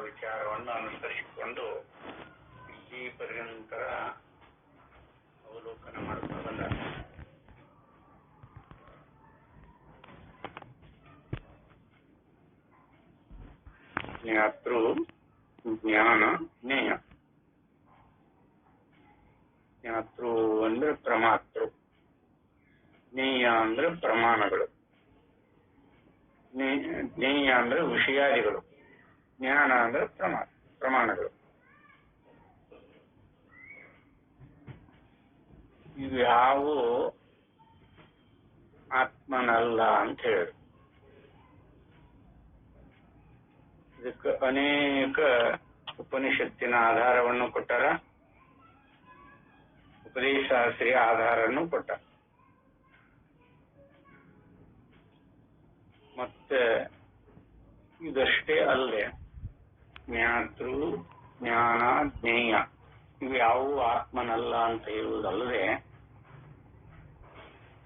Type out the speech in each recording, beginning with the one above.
ವಿಚಾರವನ್ನು ಅನುಸರಿಸಿಕೊಂಡು ಈ ಪರ್ಯಂತರ ಅವಲೋಕನ ಮಾಡ್ತಾ ಬಂದ. ಜ್ಞಾತೃ, ಜ್ಞಾನ, ಜ್ಞೇಯ. ಜ್ಞಾತೃ ಅಂದ್ರೆ ಪ್ರಮಾತೃ, ಜ್ಞೇಯ ಅಂದ್ರೆ ಪ್ರಮಾಣಗಳು, ಜ್ಞೇಯ ಅಂದ್ರೆ ವಿಷಯಾದಿಗಳು, ಜ್ಞಾನ ಅಂದ್ರೆ ಪ್ರಮಾಣಗಳು. ಇವ್ಯಾವು ಆತ್ಮನಲ್ಲ ಅಂತ ಹೇಳಿ ಇದಕ್ಕೆ ಅನೇಕ ಉಪನಿಷತ್ತಿನ ಆಧಾರವನ್ನು ಕೊಟ್ಟಾರ, ಉಪದೇಶಾಸ್ತ್ರೀಯ ಆಧಾರವನ್ನು ಕೊಟ್ಟ. ಮತ್ತೆ ಇದಷ್ಟೇ ಅಲ್ಲದೆ ಜ್ಞಾತೃ, ಜ್ಞಾನ, ಜ್ಞೇಯ ಇವ್ಯಾವು ಆತ್ಮನಲ್ಲ ಅಂತ ಹೇಳುವುದಲ್ಲದೆ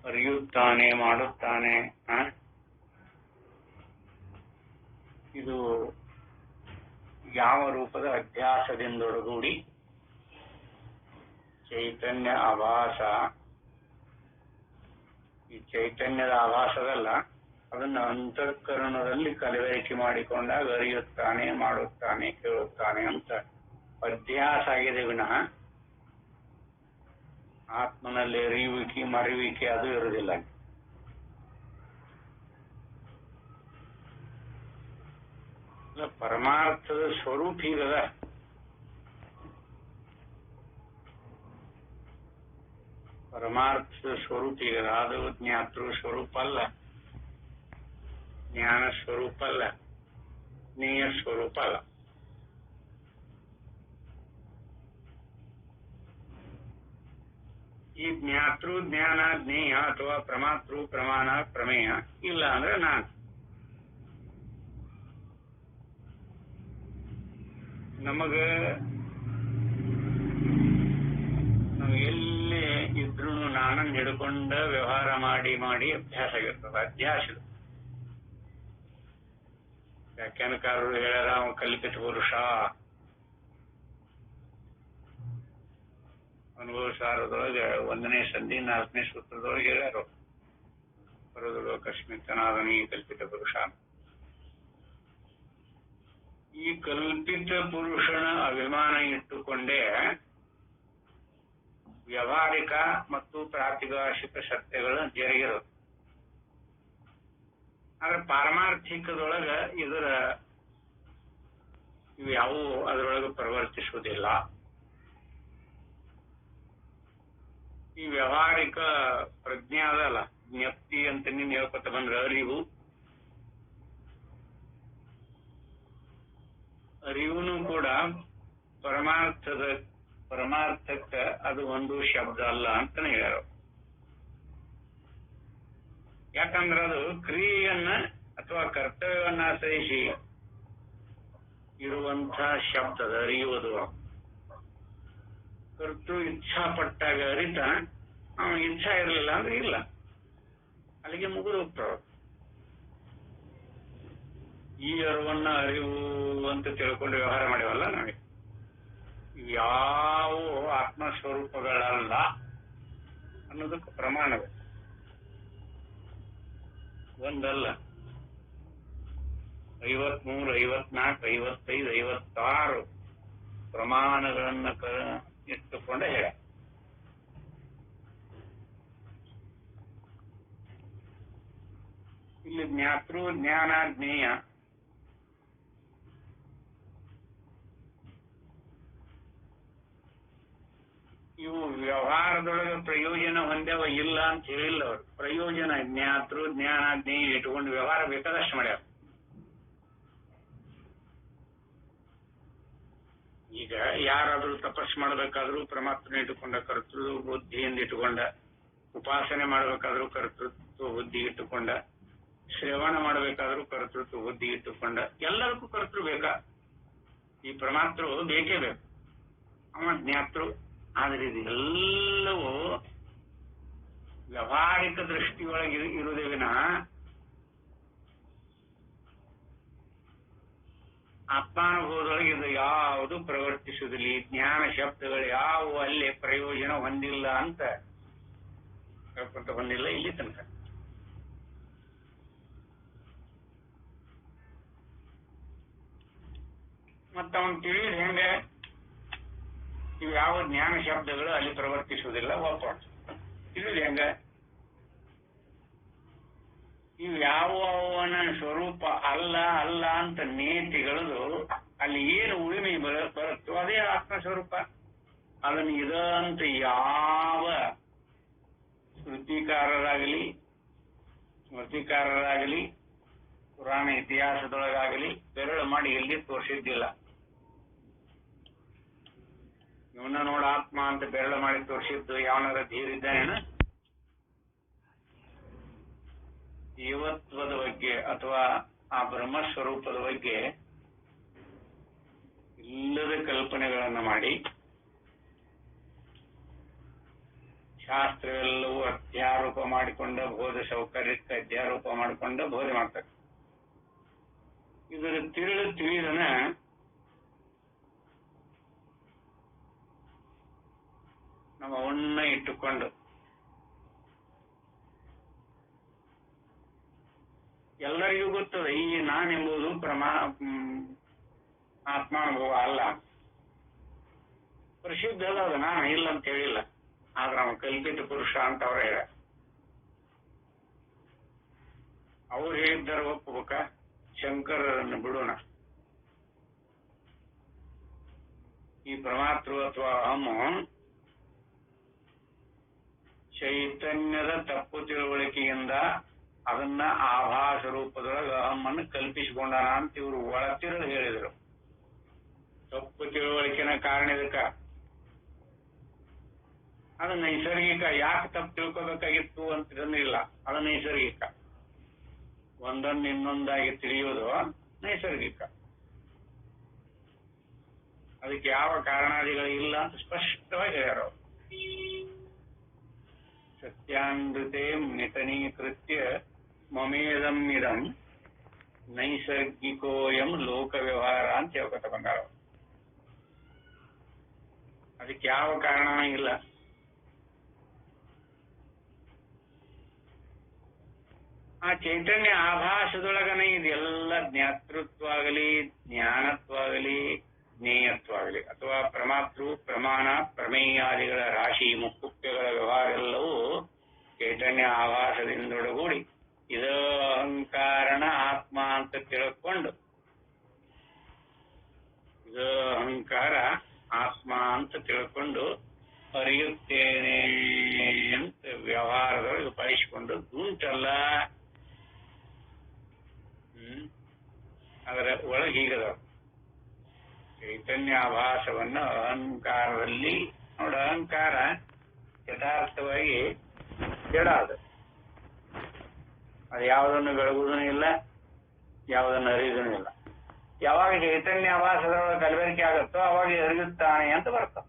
ಅರಿಯುತ್ತಾನೆ, ಮಾಡುತ್ತಾನೆ, ಇದು ಯಾವ ರೂಪದ ಅಧ್ಯಾಸದಿಂದೊಡಗೂಡಿ ಚೈತನ್ಯ ಆಭಾಸ, ಈ ಚೈತನ್ಯದ ಆಭಾಸದಲ್ಲ, ಅದನ್ನು ಅಂತಃಕರಣದಲ್ಲಿ ಕಲಬೆರಕೆ ಮಾಡಿಕೊಂಡಾಗ ಅರಿಯುತ್ತಾನೆ, ಮಾಡುತ್ತಾನೆ, ಕೇಳುತ್ತಾನೆ ಅಂತ ಅಧ್ಯಾಸ ಆಗಿದೆ ವಿನಃ ಆತ್ಮನಲ್ಲಿ ಅರಿಯುವಿಕೆ, ಮರೆಯುವಿಕೆ ಅದು ಇರುವುದಿಲ್ಲ. ಪರಮಾರ್ಥದ ಸ್ವರೂಪ ಹೀಗದ. ಪರಮಾರ್ಥದ ಸ್ವರೂಪ ಹೀಗದ. ಅದು ಜ್ಞಾತೃ ಸ್ವರೂಪ ಅಲ್ಲ, ಜ್ಞಾನ ಸ್ವರೂಪ ಅಲ್ಲ, ಜ್ಞೇಯ ಸ್ವರೂಪ ಅಲ್ಲ. ಈ ಜ್ಞಾತೃ, ಜ್ಞಾನ, ಜ್ಞೇಯ ಅಥವಾ ಪ್ರಮಾತೃ, ಪ್ರಮಾಣ, ಪ್ರಮೇಯ ಇಲ್ಲ ಅಂದ್ರೆ ನಾನು. ನಾವು ಎಲ್ಲೇ ಇದ್ರೂ ನಾನನ್ನು ಹಿಡ್ಕೊಂಡ ವ್ಯವಹಾರ ಮಾಡಿ ಮಾಡಿ ಅಭ್ಯಾಸ ಆಗಿರ್ತದೆ. ಅಧ್ಯಾಸ ವ್ಯಾಖ್ಯಾನಕಾರರು ಹೇಳ್ಯಾರ, ಅವನು ಕಲ್ಪಿತ ಪುರುಷ. ಅನುಭವ ಸಾರದೊಳಗೆ 1ನೇ ಸಂಧಿ 4ನೇ ಸೂತ್ರದೊಳಗೆ ಹೇಳ್ಯಾರು, ಪರದೊಳಗೆ ಅಕಸ್ಮಿತನಾದನಿ ಕಲ್ಪಿತ ಪುರುಷ. ಈ ಕಲ್ಪಿತ ಪುರುಷನ ಅಭಿಮಾನ ಇಟ್ಟುಕೊಂಡೇ ವ್ಯಾವಹಾರಿಕ ಮತ್ತು ಪ್ರಾತಿಭಾಷಿಕ ಸತ್ಯಗಳು ಜರುಗಿರೋದು. ಆದ್ರೆ ಪಾರಮಾರ್ಥಿಕದೊಳಗ ಇವ್ಯಾವು ಅದರೊಳಗೆ ಪ್ರವರ್ತಿಸುವುದಿಲ್ಲ. ಈ ವ್ಯಾವಹಾರಿಕ ಪ್ರಜ್ಞೆ ಅದಲ್ಲ, ಜ್ಞಪ್ತಿ ಅಂತ ನೀನು ಹೇಳ್ಕೊತ ಬಂದ್ರೆ ಅರಿವುನು ಕೂಡ ಪರಮಾರ್ಥಕ್ಕೆ ಅದು ಒಂದು ಶಬ್ದ ಅಲ್ಲ ಅಂತಾನೆ ಹೇಳ್ಯಾರ. ಯಾಕಂದ್ರೆ ಅದು ಕ್ರಿಯೆಯನ್ನ ಅಥವಾ ಕರ್ತವ್ಯವನ್ನ ಆಶ್ರಯಿಸಿ ಇರುವಂತ ಶಬ್ದದ ಅರಿಯುವುದು. ಕರ್ತೃ ಇಚ್ಛಾ ಪಟ್ಟಾಗ ಅರಿತ, ಅವನ ಇಚ್ಛಾ ಇರಲಿಲ್ಲ ಅಂದ್ರೆ ಇಲ್ಲ, ಅಲ್ಲಿಗೆ ಮುಗಿದು ಹೋಗ್ತಾವ. ಈ ಅರಿವನ್ನ ಅರಿವು ಅಂತ ತಿಳ್ಕೊಂಡು ವ್ಯವಹಾರ ಮಾಡಿವಲ್ಲ ನಾವೇ, ಇವ್ಯಾವ ಆತ್ಮಸ್ವರೂಪಗಳಲ್ಲ ಅನ್ನೋದಕ್ಕೆ ಪ್ರಮಾಣವೇ ಒಂದಲ್ಲ, 53, 54, 55, 56 ಪ್ರಮಾಣಗಳನ್ನ ಇಟ್ಟುಕೊಂಡ ಹೇಳ. ಇಲ್ಲಿ ಜ್ಞಾತೃ, ಜ್ಞಾನ, ಜ್ಞೇಯ ಇವು ವ್ಯವಹಾರದೊಳಗೆ ಪ್ರಯೋಜನ ಹೊಂದವ ಇಲ್ಲ ಅಂತ ಹೇಳಿಲ್ಲ ಅವರು. ಪ್ರಯೋಜನ ಜ್ಞಾತೃ, ಜ್ಞಾನ, ಜ್ಞೇಯ ಇಟ್ಕೊಂಡು ವ್ಯವಹಾರ ಬೇಕಾದಷ್ಟು ಮಾಡ್ಯಾರ. ಈಗ ಯಾರಾದ್ರೂ ತಪಸ್ಸು ಮಾಡಬೇಕಾದ್ರೂ ಪರಮಾತ್ಮನ ಇಟ್ಟುಕೊಂಡ ಕರ್ತೃ ಬುದ್ಧಿಯಿಂದ ಇಟ್ಟುಕೊಂಡ, ಉಪಾಸನೆ ಮಾಡಬೇಕಾದ್ರೂ ಕರ್ತೃತ್ವ ಬುದ್ಧಿ ಇಟ್ಟುಕೊಂಡ, ಶ್ರವಣ ಮಾಡಬೇಕಾದ್ರೂ ಕರ್ತೃತ್ವ ಬುದ್ಧಿ ಇಟ್ಟುಕೊಂಡ, ಎಲ್ಲದಕ್ಕೂ ಕರ್ತೃ ಬೇಕಾ? ಈ ಪರಮಾತ್ಮ ಬೇಕೇ ಬೇಕು, ಅವ ಜ್ಞಾತೃ. ಆದ್ರೆ ಇದೆಲ್ಲವೂ ವ್ಯಾವಹಾರಿಕ ದೃಷ್ಟಿಯೊಳಗೆ ಇರುವುದೇ ವಿನಃ ಆತ್ಮಾನುಭವದೊಳಗೆ ಇದು ಯಾವುದು ಪ್ರವರ್ತಿಸುವುದಿಲ್ಲ. ಈ ಜ್ಞಾನ ಶಬ್ದಗಳು ಯಾವುವು ಅಲ್ಲಿ ಪ್ರಯೋಜನ ಹೊಂದಿಲ್ಲ ಅಂತ ಹೇಳ್ಕೊಂತ ಬಂದಿಲ್ಲ ಇಲ್ಲಿ ತನಕ. ಮತ್ತ ಅವನ್ ತಿಳಿದ ಹೆಂಗ ಇವು ಯಾವ ಜ್ಞಾನ ಶಬ್ದಗಳು ಅಲ್ಲಿ ಪ್ರವರ್ತಿಸುವುದಿಲ್ಲ ಒಪ್ಪ ತಿಳಿದ ಹೆಂಗ ಇವು ಯಾವನ ಸ್ವರೂಪ ಅಲ್ಲ ಅಲ್ಲ ಅಂತ ನೇತಿಗಳದು ಅಲ್ಲಿ ಏನು ಉಳಿಮೆ ಬರುತ್ತೋ ಅದೇ ಆತ್ಮಸ್ವರೂಪ. ಅದನ್ನು ಇದಂತ ಯಾವ ಶ್ರುತಿಕಾರರಾಗಲಿ ಸ್ಮೃತಿಕಾರರಾಗಲಿ ಪುರಾಣ ಇತಿಹಾಸದೊಳಗಾಗಲಿ ಬೆರಳು ಮಾಡಿ ಎಲ್ಲಿ ತೋರಿಸಿದ್ದಿಲ್ಲ. ಇವನ್ನ ನೋಡ ಆತ್ಮ ಅಂತ ಬೆರಳು ಮಾಡಿ ತೋರಿಸಿದ್ದು ಯಾವನಾರ ಧೀರಿದ್ದಾನೇನ? ಜೀವತ್ವದ ಬಗ್ಗೆ ಅಥವಾ ಆ ಬ್ರಹ್ಮಸ್ವರೂಪದ ಬಗ್ಗೆ ಇಲ್ಲದ ಕಲ್ಪನೆಗಳನ್ನು ಮಾಡಿ ಶಾಸ್ತ್ರವೆಲ್ಲವೂ ಅಧ್ಯಾರೋಪ ಮಾಡಿಕೊಂಡ ಬೋಧ ಸೌಕರ್ಯಕ್ಕೆ ಅಧ್ಯಾರೋಪ ಮಾಡಿಕೊಂಡ ಬೋಧೆ ಮಾಡ್ತಾರೆ. ಇದರ ತಿಳಿದನ ನಮ್ಮ ಅವನ್ನ ಇಟ್ಟುಕೊಂಡು ಎಲ್ಲರಿಗೂ ಗೊತ್ತದೆ ಈ ನಾನೆಂಬುದು ಆತ್ಮಾನುಭವ ಅಲ್ಲ, ಪ್ರಸಿದ್ಧ ಅದ ನಾನು ಇಲ್ಲ ಅಂತ ಹೇಳಿಲ್ಲ. ಆದ್ರೆ ಅವನು ಕಲ್ಪಿತ ಪುರುಷ ಅಂತ ಅವ್ರು ಹೇಳ. ಅವ್ರು ಹೇಳಿದ್ದಾರೆ ಒಪ್ಪಬೇಕ, ಶಂಕರರನ್ನು ಬಿಡೋಣ. ಈ ಪರಮಾತ್ಮ ಅಥವಾ ಅಹಂ ಚೈತನ್ಯದ ತಪ್ಪು ತಿಳುವಳಿಕೆಯಿಂದ ಅದನ್ನ ಆಭಾಸ ರೂಪದೊಳಗೆ ಅಹಮ್ಮನ್ನು ಕಲ್ಪಿಸಿಕೊಂಡಾನ ಅಂತ ಇವರು ಒಳತಿರಲು ಹೇಳಿದರು. ತಪ್ಪು ತಿಳುವಳಿಕೆನ ಕಾರಣ ಇದಕ್ಕ ಅದು ನೈಸರ್ಗಿಕ. ಯಾಕೆ ತಪ್ಪು ತಿಳ್ಕೋಬೇಕಾಗಿತ್ತು ಅಂತಂದಿಲ್ಲ, ಅದು ನೈಸರ್ಗಿಕ. ಒಂದನ್ನು ಇನ್ನೊಂದಾಗಿ ತಿಳಿಯೋದು ನೈಸರ್ಗಿಕ. ಅದಕ್ಕೆ ಯಾವ ಕಾರಣಾದಿಗಳು ಇಲ್ಲ ಅಂತ ಸ್ಪಷ್ಟವಾಗಿ ಹೇಳ್ಯಾರ. ಸತ್ಯಾನೃತೆ ನಿತನೀಕೃತ್ಯ ಮಮೇದಂ ಇದಂ ನೈಸರ್ಗಿಕೋಯಂ ಲೋಕ ವ್ಯವಹಾರ ಅಂತ ಹೇಳ್ಕೊತ ಬಂದಾರ. ಅದಕ್ಕೆ ಯಾವ ಕಾರಣ ಇಲ್ಲ. ಆ ಚೈತನ್ಯ ಆಭಾಸದೊಳಗನೆ ಇದೆಲ್ಲ ಜ್ಞಾತೃತ್ವ ಆಗಲಿ ಜ್ಞಾನತ್ವ ಆಗಲಿ ಜ್ಞೇಯತ್ವ ಆಗಲಿ ಅಥವಾ ಪ್ರಮಾತೃ ಪ್ರಮಾಣ ಪ್ರಮೇಯಾದಿಗಳ ರಾಶಿ ಮುಕ್ಕುಪ್ಯಗಳ ವ್ಯವಹಾರ ಎಲ್ಲವೂ ಚೈತನ್ಯ ಆಭಾಸದಿಂದೊಡಗೂಡಿ ಇದು ಅಹಂಕಾರನ ಆತ್ಮ ಅಂತ ತಿಳ್ಕೊಂಡು ಇದು ಅಹಂಕಾರ ಆತ್ಮ ಅಂತ ತಿಳ್ಕೊಂಡು ಅರಿಯುತ್ತೇನೆ ಅಂತ ವ್ಯವಹಾರದೊಳಗೆ ಬಯಸಿಕೊಂಡು ದುಂಟಲ್ಲ. ಅದರ ಒಳಗೀಗದ ಚೈತನ್ಯಾಭಾಸವನ್ನು ಅಹಂಕಾರದಲ್ಲಿ ನೋಡ. ಅಹಂಕಾರ ಯಥಾರ್ಥವಾಗಿ ಜಡ ಅದು ಯಾವುದನ್ನು ಬೆಳಗುವುದೂ ಇಲ್ಲ, ಯಾವುದನ್ನು ಅರಿಯುವುದೂ ಇಲ್ಲ. ಯಾವಾಗ ಚೈತನ್ಯಾಭಾಸದೊಳಗೆ ಕಲಬೆರಕೆ ಆಗುತ್ತೋ ಅವಾಗ ಅರಿಯುತ್ತಾನೆ ಅಂತ ಬರ್ತದೆ.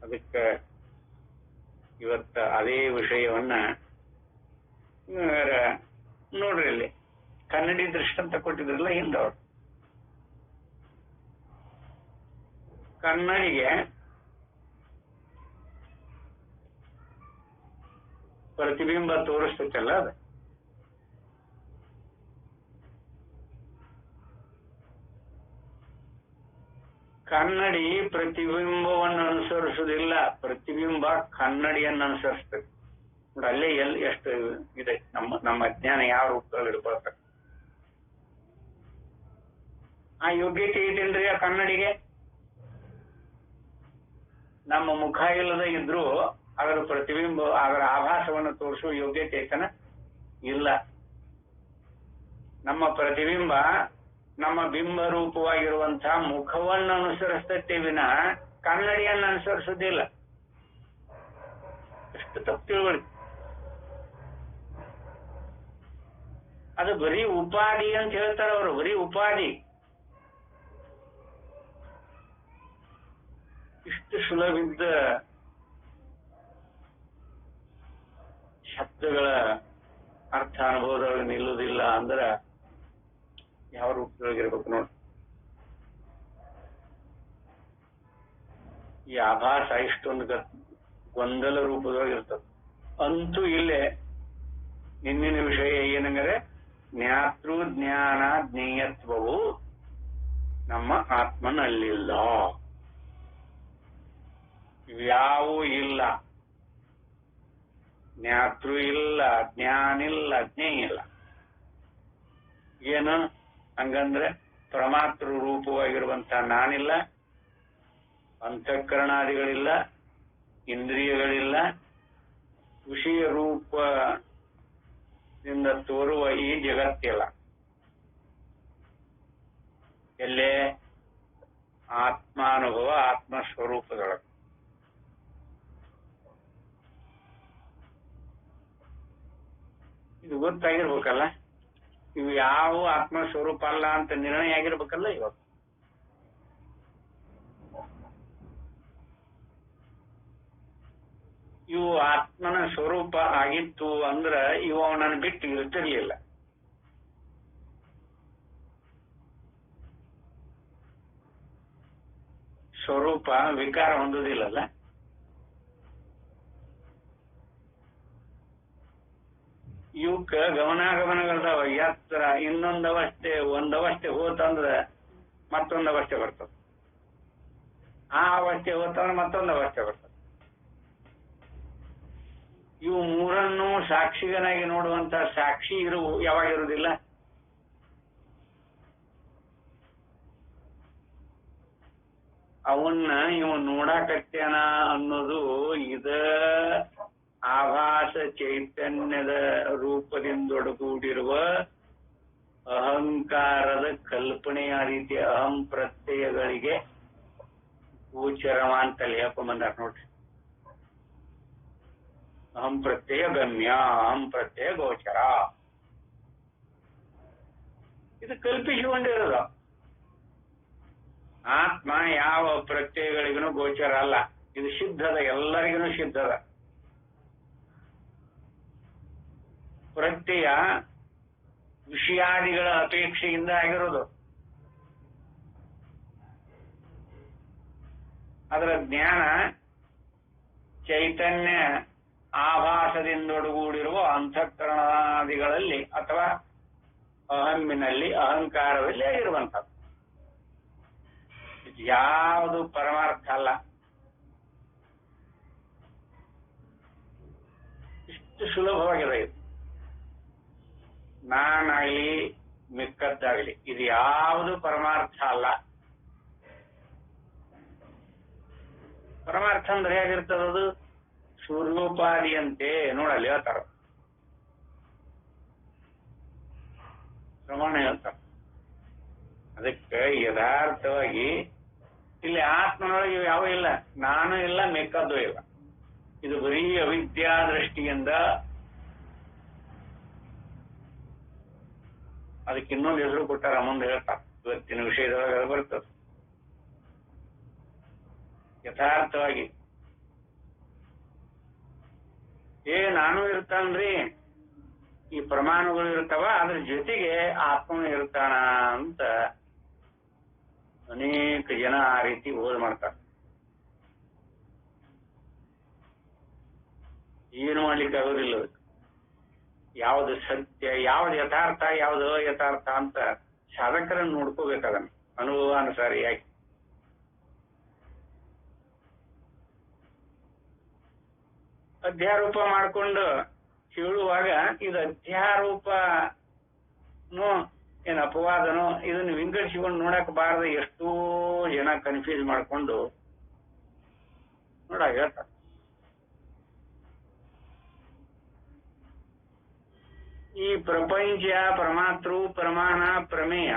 ಅದಕ್ಕೆ ಇವತ್ತ ಅದೇ ವಿಷಯವನ್ನ ನೋಡ್ರಿ, ಇಲ್ಲಿ ಕನ್ನಡಿ ದೃಷ್ಟಾಂತ ಕೊಟ್ಟಿದ್ರಲ್ಲ ಹಿಂದವ್ರು. ಕನ್ನಡಿಗೆ ಪ್ರತಿಬಿಂಬ ತೋರಿಸ್ತೈತಲ್ಲ, ಅದು ಕನ್ನಡಿ ಪ್ರತಿಬಿಂಬವನ್ನು ಅನುಸರಿಸುವುದಿಲ್ಲ, ಪ್ರತಿಬಿಂಬ ಕನ್ನಡಿಯನ್ನು ಅನುಸರಿಸ್ತದೆ. ನೋಡಿ ಅಲ್ಲೇ ಎಷ್ಟು ಇದೆ ನಮ್ಮ ಅಜ್ಞಾನ ಯಾವ ರೂಪದಲ್ಲಿ ಇಡ್ಕೊಳ್ತಾರೆ. ಆ ಯೋಗ್ಯತೆ ಇದೆಯಲ್ರಿ ಆ ಕನ್ನಡಿಗೆ. ನಮ್ಮ ಮುಖ ಇಲ್ಲದ ಇದ್ರೂ ಅದರ ಪ್ರತಿಬಿಂಬ ಅದರ ಆಭಾಸವನ್ನು ತೋರಿಸುವ ಯೋಗ್ಯತೆ ಐತನ? ಇಲ್ಲ. ನಮ್ಮ ಪ್ರತಿಬಿಂಬ ನಮ್ಮ ಬಿಂಬ ರೂಪವಾಗಿರುವಂತಹ ಮುಖವನ್ನು ಅನುಸರಿಸ್ತೈತೆ ವಿನ ಕನ್ನಡಿಯನ್ನು ಅನುಸರಿಸುವುದಿಲ್ಲ. ಎಷ್ಟು ತಪ್ಪು ತಿಳುವಳಿಕೆ. ಅದು ಬರೀ ಉಪಾಧಿ ಅಂತ ಹೇಳ್ತಾರೆ ಅವರು, ಬರೀ ಉಪಾಧಿ. ಇಷ್ಟು ಸುಲಭಿದ್ದ ಶಬ್ದಗಳ ಪರಮಾರ್ಥ ಅನುಭವದೊಳಗೆ ನಿಲ್ಲುವುದಿಲ್ಲ ಅಂದ್ರ ಯಾವ ರೂಪದೊಳಗಿರ್ಬೇಕು ನೋಡಿ. ಈ ಆಭಾಸ ಇಷ್ಟೊಂದು ಗೊಂದಲ ರೂಪದೊಳಗಿರ್ತದೆ. ಅಂತೂ ಇಲ್ಲೇ ನಿನ್ನಿನ ವಿಷಯ ಏನಂದರೆ ಜ್ಞಾತೃ ಜ್ಞಾನ ಜ್ಞೇಯತ್ವವು ನಮ್ಮ ಆತ್ಮನಲ್ಲಿಲ್ಲ, ಇವ್ಯಾವೂ ಇಲ್ಲ. ಜ್ಞಾತೃ ಇಲ್ಲ, ಜ್ಞಾನಿಲ್ಲ, ಜ್ಞೇಯ ಇಲ್ಲ. ಏನು ಹಂಗಂದ್ರೆ ಪರಮಾತೃ ರೂಪವಾಗಿರುವಂತ ನಾನಿಲ್ಲ, ಅಂತಃಕರಣಾದಿಗಳಿಲ್ಲ, ಇಂದ್ರಿಯಗಳಿಲ್ಲ, ವಿಷಯ ರೂಪದಿಂದ ತೋರುವ ಈ ಜಗತ್ತಿಲ್ಲ. ಎಲ್ಲೇ ಆತ್ಮಾನುಭವ, ಆತ್ಮಸ್ವರೂಪದೊಳಗೆ. ಇದು ಗೊತ್ತಾಗಿರ್ಬೇಕಲ್ಲ. ಇವು ಯಾವ ಆತ್ಮಸ್ವರೂಪ ಅಲ್ಲ ಅಂತ ನಿರ್ಣಯ ಆಗಿರ್ಬೇಕಲ್ಲ ಇವತ್ತು. ಇವು ಆತ್ಮನ ಸ್ವರೂಪ ಆಗಿತ್ತು ಅಂದ್ರ ಇವು ಅವನನ್ನು ಬಿಟ್ಟು ಇರ್ತಿರ್ಲಿಲ್ಲ. ಸ್ವರೂಪ ವಿಕಾರ ಹೊಂದುದಿಲ್ಲಲ್ಲ. ಇವಕ್ಕ ಗಮನಾಗಮನಗಳದಾವ. ಎತ್ತರ ಇನ್ನೊಂದವಸ್ಥೆ, ಒಂದವಸ್ಥೆ ಹೋತಂದ್ರ ಮತ್ತೊಂದು ಅವಸ್ಥೆ ಬರ್ತದೆ, ಆ ಅವಸ್ಥೆ ಹೋತಂದ್ರೆ ಮತ್ತೊಂದು ಅವಸ್ಥೆ ಬರ್ತದೆ. ಇವು ಮೂರನ್ನು ಸಾಕ್ಷಿಗನಾಗಿ ನೋಡುವಂತ ಸಾಕ್ಷಿ ಯಾವಾಗ ಇರುವುದಿಲ್ಲ. ಅವನ್ನ ಇವ ನೋಡಾಕತ್ಯಾನ ಅನ್ನೋದು ಇದ ಆಭಾಸ ಚೈತನ್ಯದ ರೂಪದಿಂದೊಡಗೂಡಿರುವ ಅಹಂಕಾರದ ಕಲ್ಪನೆಯ ರೀತಿಯ ಅಹಂ ಪ್ರತ್ಯಯಗಳಿಗೆ ಗೋಚರವ ಅಂತಲ್ಲಿ ಹೇಳ್ಕೊಂಬಂದಾರ ನೋಡ್ರಿ. ಅಹಂ ಪ್ರತ್ಯಯ ಗಮ್ಯ, ಅಹಂ ಪ್ರತ್ಯಯ ಗೋಚರ. ಇದು ಕಲ್ಪಿಸಿಕೊಂಡಿರೋದು. ಆತ್ಮ ಯಾವ ಪ್ರತ್ಯಯಗಳಿಗೂ ಗೋಚರ ಅಲ್ಲ. ಇದು ಸಿದ್ಧದ, ಎಲ್ಲರಿಗೂ ಸಿದ್ಧದ. ಪ್ರತ್ಯಯ ವಿಷಯಾದಿಗಳ ಅಪೇಕ್ಷೆಯಿಂದ ಆಗಿರೋದು. ಅದರ ಜ್ಞಾನ ಚೈತನ್ಯ ಆಭಾಸದಿಂದೊಡಗೂಡಿರುವ ಅಂತಃಕರಣಾದಿಗಳಲ್ಲಿ ಅಥವಾ ಅಹಮ್ಮಿನಲ್ಲಿ, ಅಹಂಕಾರದಲ್ಲಿ ಆಗಿರುವಂಥದ್ದು. ಯಾವುದು ಪರಮಾರ್ಥ ಅಲ್ಲ. ಇಷ್ಟು ಸುಲಭವಾಗಿದೆ ಇದು. ನಾನಾಗ್ಲಿ ಮಿಕ್ಕದ್ದಾಗ್ಲಿ ಇದು ಯಾವುದು ಪರಮಾರ್ಥ ಅಲ್ಲ. ಪರಮಾರ್ಥ ಅಂದ್ರೆ ಹೇಗಿರ್ತದದು? ಸೂರ್ಯೋಪಾದಿಯಂತೆ ನೋಡಲ್ಲಿ ಹೇಳ್ತಾರ, ಪ್ರಮಾಣ ಹೇಳ್ತಾರ. ಅದಕ್ಕೆ ಯಥಾರ್ಥವಾಗಿ ಇಲ್ಲಿ ಆತ್ಮನೊಳಗೆ ಯಾವ ಇಲ್ಲ, ನಾನು ಇಲ್ಲ, ಮಿಕ್ಕದ್ದು ಇಲ್ಲ. ಇದು ಬರೀ ಅವಿದ್ಯಾ ದೃಷ್ಟಿಯಿಂದ. ಅದಕ್ಕೆ ಇನ್ನೊಂದು ಹೆಸರು ಕೊಟ್ಟಾರ, ಮುಂದೆ ಹೇಳ್ತಾರ. ಇವತ್ತಿನ ವಿಷಯದೊಳಗೆ ಬರ್ತದೆ. ಯಥಾರ್ಥವಾಗಿ ನಾನು ಇರ್ತಾನ್ರಿ, ಈ ಪ್ರಮಾಣಗಳು ಇರ್ತಾವ, ಅದ್ರ ಜೊತೆಗೆ ಆತ್ಮನು ಇರ್ತಾನ ಅಂತ ಅನೇಕ ಜನ ಆ ರೀತಿ ಓದ್ ಮಾಡ್ತಾರೆ. ಏನು ಮಾಡ್ಲಿಕ್ಕೆ ಆಗೋದಿಲ್ಲ. ಯಾವ್ದು ಸತ್ಯ, ಯಾವ್ದು ಯಥಾರ್ಥ, ಯಾವ್ದು ಯಥಾರ್ಥ ಅಂತ ಸಾಧಕರನ್ನು ನೋಡ್ಕೋಬೇಕಾದನ್ನ ಅನುಭವಾನುಸಾರಿಯಾಗಿ. ಅಧ್ಯಾರೂಪ ಮಾಡ್ಕೊಂಡು ಹೇಳುವಾಗ ಇದು ಅಧ್ಯಾರೂಪನೋ ಏನ್ ಅಪವಾದನೋ ಇದನ್ನು ವಿಂಗಡಿಸಿಕೊಂಡು ನೋಡಕ್ ಬಾರದೆ ಎಷ್ಟೋ ಜನ ಕನ್ಫ್ಯೂಸ್ ಮಾಡ್ಕೊಂಡು ಹೇಳ್ತಾರೆ. ಈ ಪ್ರಪಂಚ, ಪರಮಾತೃ, ಪ್ರಮಾಣ, ಪ್ರಮೇಯ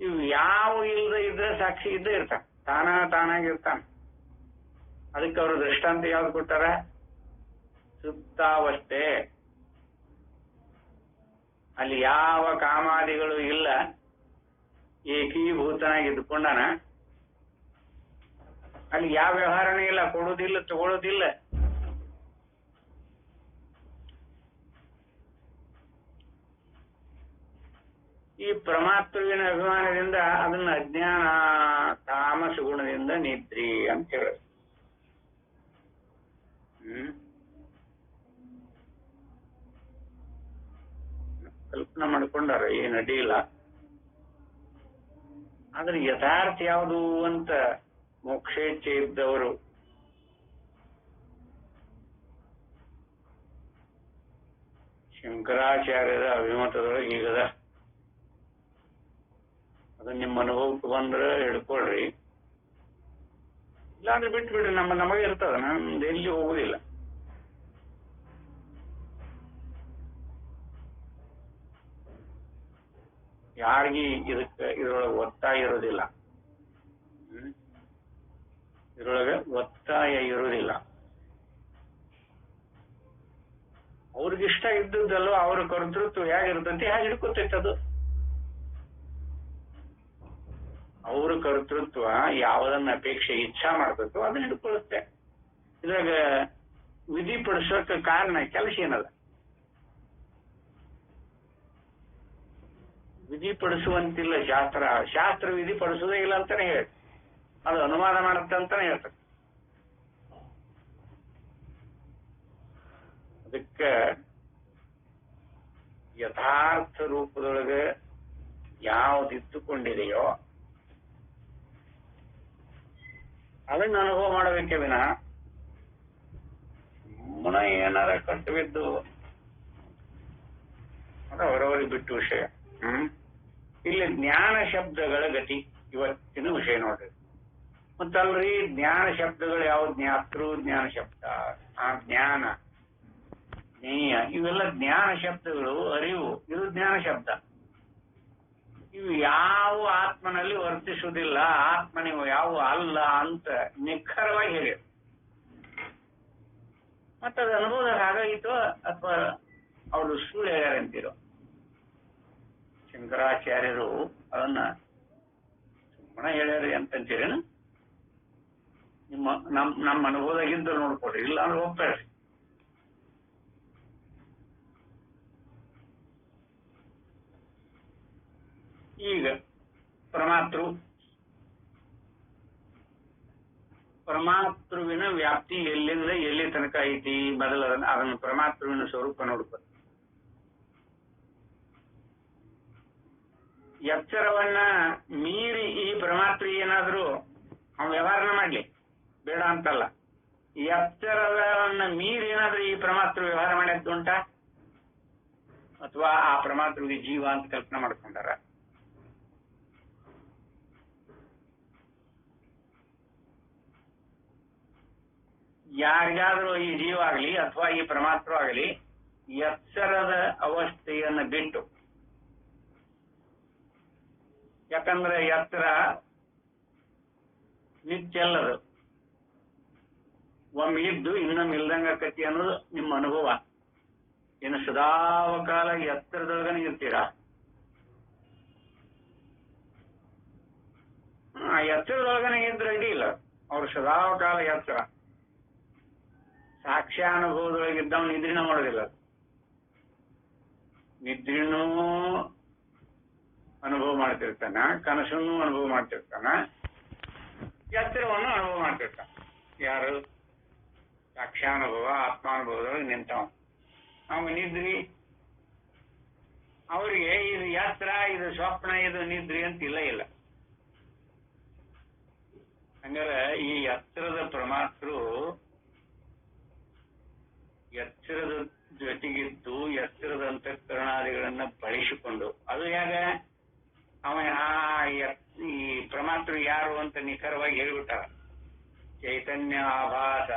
ಇವು ಯಾವ ಇಲ್ಲದೆ ಇದ್ರೆ ಸಾಕ್ಷಿ ಇದ್ದೇ ಇರ್ತಾನೆ, ತಾನಾಗಿರ್ತಾನೆ. ಅದಕ್ಕೆ ಅವರು ದೃಷ್ಟಾಂತ ಯಾವ್ದು ಕೊಟ್ಟಾರ? ಸುಪ್ತಾವಸ್ಥೆ. ಅಲ್ಲಿ ಯಾವ ಕಾಮಾದಿಗಳು ಇಲ್ಲ, ಏಕೀಭೂತನಾಗಿ ಇದ್ಕೊಂಡಾನ. ಅಲ್ಲಿ ಯಾವ ವ್ಯವಹಾರನೇ ಇಲ್ಲ, ಕೊಡುವುದಿಲ್ಲ, ತಗೊಳ್ಳೋದಿಲ್ಲ. ಈ ಪರಮಾತ್ಮವಿನ ಅಭಿಮಾನದಿಂದ ಅದನ್ನ ಅಜ್ಞಾನ ತಾಮಸ ಗುಣದಿಂದ ನಿದ್ರಿ ಅಂತ ಹೇಳ. ಕಲ್ಪನಾ ಮಾಡ್ಕೊಂಡಾರ ಏನ್ ಅಡ್ಡಿಲ್ಲ. ಆದ್ರೆ ಯಥಾರ್ಥ ಯಾವುದು ಅಂತ ಮೋಕ್ಷೇಚ್ಛೆ ಇದ್ದವರು ಶಂಕರಾಚಾರ್ಯರ ಅಭಿಮತದೊಳಗೆ ಈಗದ. ಅದು ನಿಮ್ಮ ಅನುಭವಕ್ಕೆ ಬಂದ್ರೆ ಹಿಡ್ಕೊಳ್ರಿ, ಇಲ್ಲಾಂದ್ರೆ ಬಿಟ್ಟು ಬಿಡ್ರಿ. ನಮಗೆ ಇರ್ತದ, ನಮ್ದು ಎಲ್ಲಿ ಹೋಗುದಿಲ್ಲ. ಯಾರಿಗಿ ಇದ್ರೊಳಗೆ ಒತ್ತಾಯ ಇರೋದಿಲ್ಲ. ಇದ್ರೊಳಗೆ ಒತ್ತಾಯ ಇರೋದಿಲ್ಲ. ಅವ್ರಿಗಿಷ್ಟ ಇದ್ದದ್ದಲ್ಲೋ ಅವ್ರ ಕರ್ತೃತ್ವ ಹೇಗಿರ್ತಂತೆ ಹೇಗೆ ಹಿಡ್ಕೊತೈತೆ ಅದು. ಅವ್ರ ಕರ್ತೃತ್ವ ಯಾವುದನ್ನ ಅಪೇಕ್ಷೆ ಇಚ್ಛಾ ಮಾಡ್ಬೇಕು ಅದನ್ನ ಹಿಡ್ಕೊಳ್ಳುತ್ತೆ. ಇದ್ರಾಗ ವಿಧಿ ಪಡಿಸೋಕೆ ಕಾರಣ ಕೆಲಸ ಏನದ? ವಿಧಿ ಪಡಿಸುವಂತಿಲ್ಲ ಶಾಸ್ತ್ರ. ಶಾಸ್ತ್ರ ವಿಧಿ ಪಡಿಸೋದೇ ಇಲ್ಲ ಅಂತಾನೆ ಹೇಳಿ, ಅದು ಅನುವಾದ ಮಾಡುತ್ತೆ ಅಂತಾನೆ ಹೇಳ್ತಾರೆ. ಅದಕ್ಕೆ ಯಥಾರ್ಥ ರೂಪದೊಳಗೆ ಯಾವುದಿತ್ತುಕೊಂಡಿದೆಯೋ ಅದನ್ನ ಅನುಭವ ಮಾಡಬೇಕೆ ವಿನಃ ಸುಮ್ಮನೆ ಏನಾರ ಕಟ್ಟು ಬಿದ್ದು ಅದು ಅವರವರಿಗೆ ಬಿಟ್ಟು ವಿಷಯ. ಇಲ್ಲಿ ಜ್ಞಾನ ಶಬ್ದಗಳ ಗತಿ ಇವತ್ತಿನ ವಿಷಯ ನೋಡ್ರಿ. ಮತ್ತಲ್ರಿ ಜ್ಞಾನ ಶಬ್ದಗಳು ಯಾವ ಜ್ಞಾತೃ ಜ್ಞಾನ ಶಬ್ದ, ಆ ಜ್ಞಾನ ಜ್ಞೇಯ ಇವೆಲ್ಲ ಜ್ಞಾನ ಶಬ್ದಗಳು. ಅರಿವು ಇದು ಜ್ಞಾನ ಶಬ್ದ. ಇವು ಯಾವ ಆತ್ಮನಲ್ಲಿ ವರ್ತಿಸುವುದಿಲ್ಲ, ಆತ್ಮ ನೀವು ಯಾವ ಅಲ್ಲ ಅಂತ ನಿಖರವಾಗಿ ಹೇಳಿ. ಮತ್ತದು ಅನುಭವ ಹಾಗಾಗಿತ್ತು ಅಥವಾ ಅವರು ಸುಳ್ಳು ಹೇಳ್ಯಾರಂತೀರೋ? ಶಂಕರಾಚಾರ್ಯರು ಅದನ್ನ ಸುಮ್ಮನೆ ಹೇಳ್ಯಾರಿ ಅಂತಂತೀರೇನು? ನಮ್ಮ ಅನುಭವದಾಗಿದ್ದು ನೋಡ್ಕೊಡ್ರಿ, ಇಲ್ಲ ಅಂದ್ರೆ ಹೋಗ್ಬೇಡ್ರಿ. ಈಗ ಪರಮಾತ್ರುವಿನ ವ್ಯಾಪ್ತಿ ಎಲ್ಲಿಂದ ಎಲ್ಲಿ ತನಕ ಐತಿ ಮೊದಲ ಅದನ್ನು ಪರಮಾತ್ರುವಿನ ಸ್ವರೂಪ ನೋಡ್ಬೇಕು. ಎಚ್ಚರವನ್ನ ಮೀರಿ ಈ ಪರಮಾತ್ಮ ಏನಾದ್ರೂ ಅವನು ವ್ಯವಹಾರನ ಮಾಡ್ಲಿ, ಬೇಡ ಅಂತಲ್ಲ. ಎಚ್ಚರವನ್ನ ಮೀರಿ ಏನಾದ್ರೂ ಈ ಪರಮಾತ್ಮ ವ್ಯವಹಾರ ಮಾಡ್ಯದ್ದು ಉಂಟಾ? ಅಥವಾ ಆ ಪರಮಾತ್ಮಗೆ ಜೀವ ಅಂತ ಕಲ್ಪನೆ ಮಾಡ್ಕೊಂಡಾರ? ಯಾರಿಗಾದ್ರೂ ಈ ಜೀವ ಆಗಲಿ ಅಥವಾ ಈ ಪರಮಾತ್ಮ ಆಗಲಿ ಎಚ್ಚರದ ಅವಸ್ಥೆಯನ್ನು ಬಿಟ್ಟು, ಯಾಕಂದ್ರೆ ಎತ್ತರ ನಿತ್ಯಲ್ಲದು, ಒಮ್ಮೆ ಇದ್ದು ಇನ್ನೊಮ್ಮೆ ಇಲ್ದಂಗ ಆಕತಿ ಅನ್ನೋದು ನಿಮ್ಮ ಅನುಭವ. ಇನ್ನು ಸದಾಕಾಲ ಎತ್ತರದೊಳಗನೆ ಇರ್ತೀರಾ. ಆ ಎತ್ತರದೊಳಗನೆ ಇದ್ರೆ ಅಡ್ಡಿ ಇಲ್ಲ, ಅವ್ರು ಸದಾಕಾಲ ಎತ್ತರ. ಸಾಕ್ಷ್ಯಾನುಭವದೊಳಗಿದ್ದವ್ ನಿದ್ರಿನ ಮಾಡೋದಿಲ್ಲ. ನಿದ್ರಿನೂ ಅನುಭವ ಮಾಡ್ತಿರ್ತಾನ, ಕನಸನ್ನು ಅನುಭವ ಮಾಡ್ತಿರ್ತಾನ, ಎತ್ತರವನ್ನು ಅನುಭವ ಮಾಡ್ತಿರ್ತಾನ. ಯಾರು? ಸಾಕ್ಷ್ಯಾನುಭವ ಆತ್ಮಾನುಭವದೊಳಗೆ ನಿಂತವ. ಅವ ನಿದ್ರಿ ಅವರಿಗೆ ಇದು ಎತ್ತರ, ಇದು ಸ್ವಪ್ನ, ಇದು ನಿದ್ರಿ ಅಂತ ಇಲ್ಲ. ಹಂಗಾರೆ ಈ ಎತ್ತರದ ಪರಮಾತ್ಮರು ಎಚ್ಚರದ ಜೊತೆಗಿದ್ದು ಎಚ್ಚರದ ಅಂತಃಕರಣಾದಿಗಳನ್ನ ಬಳಸಿಕೊಂಡು, ಅದು ಹೇಗೆ ಅವ ಈ ಪರಮಾತ್ಮ ಯಾರು ಅಂತ ನಿಖರವಾಗಿ ಹೇಳ್ಬಿಟ್ಟಾರ. ಚೈತನ್ಯ ಆಭಾಸ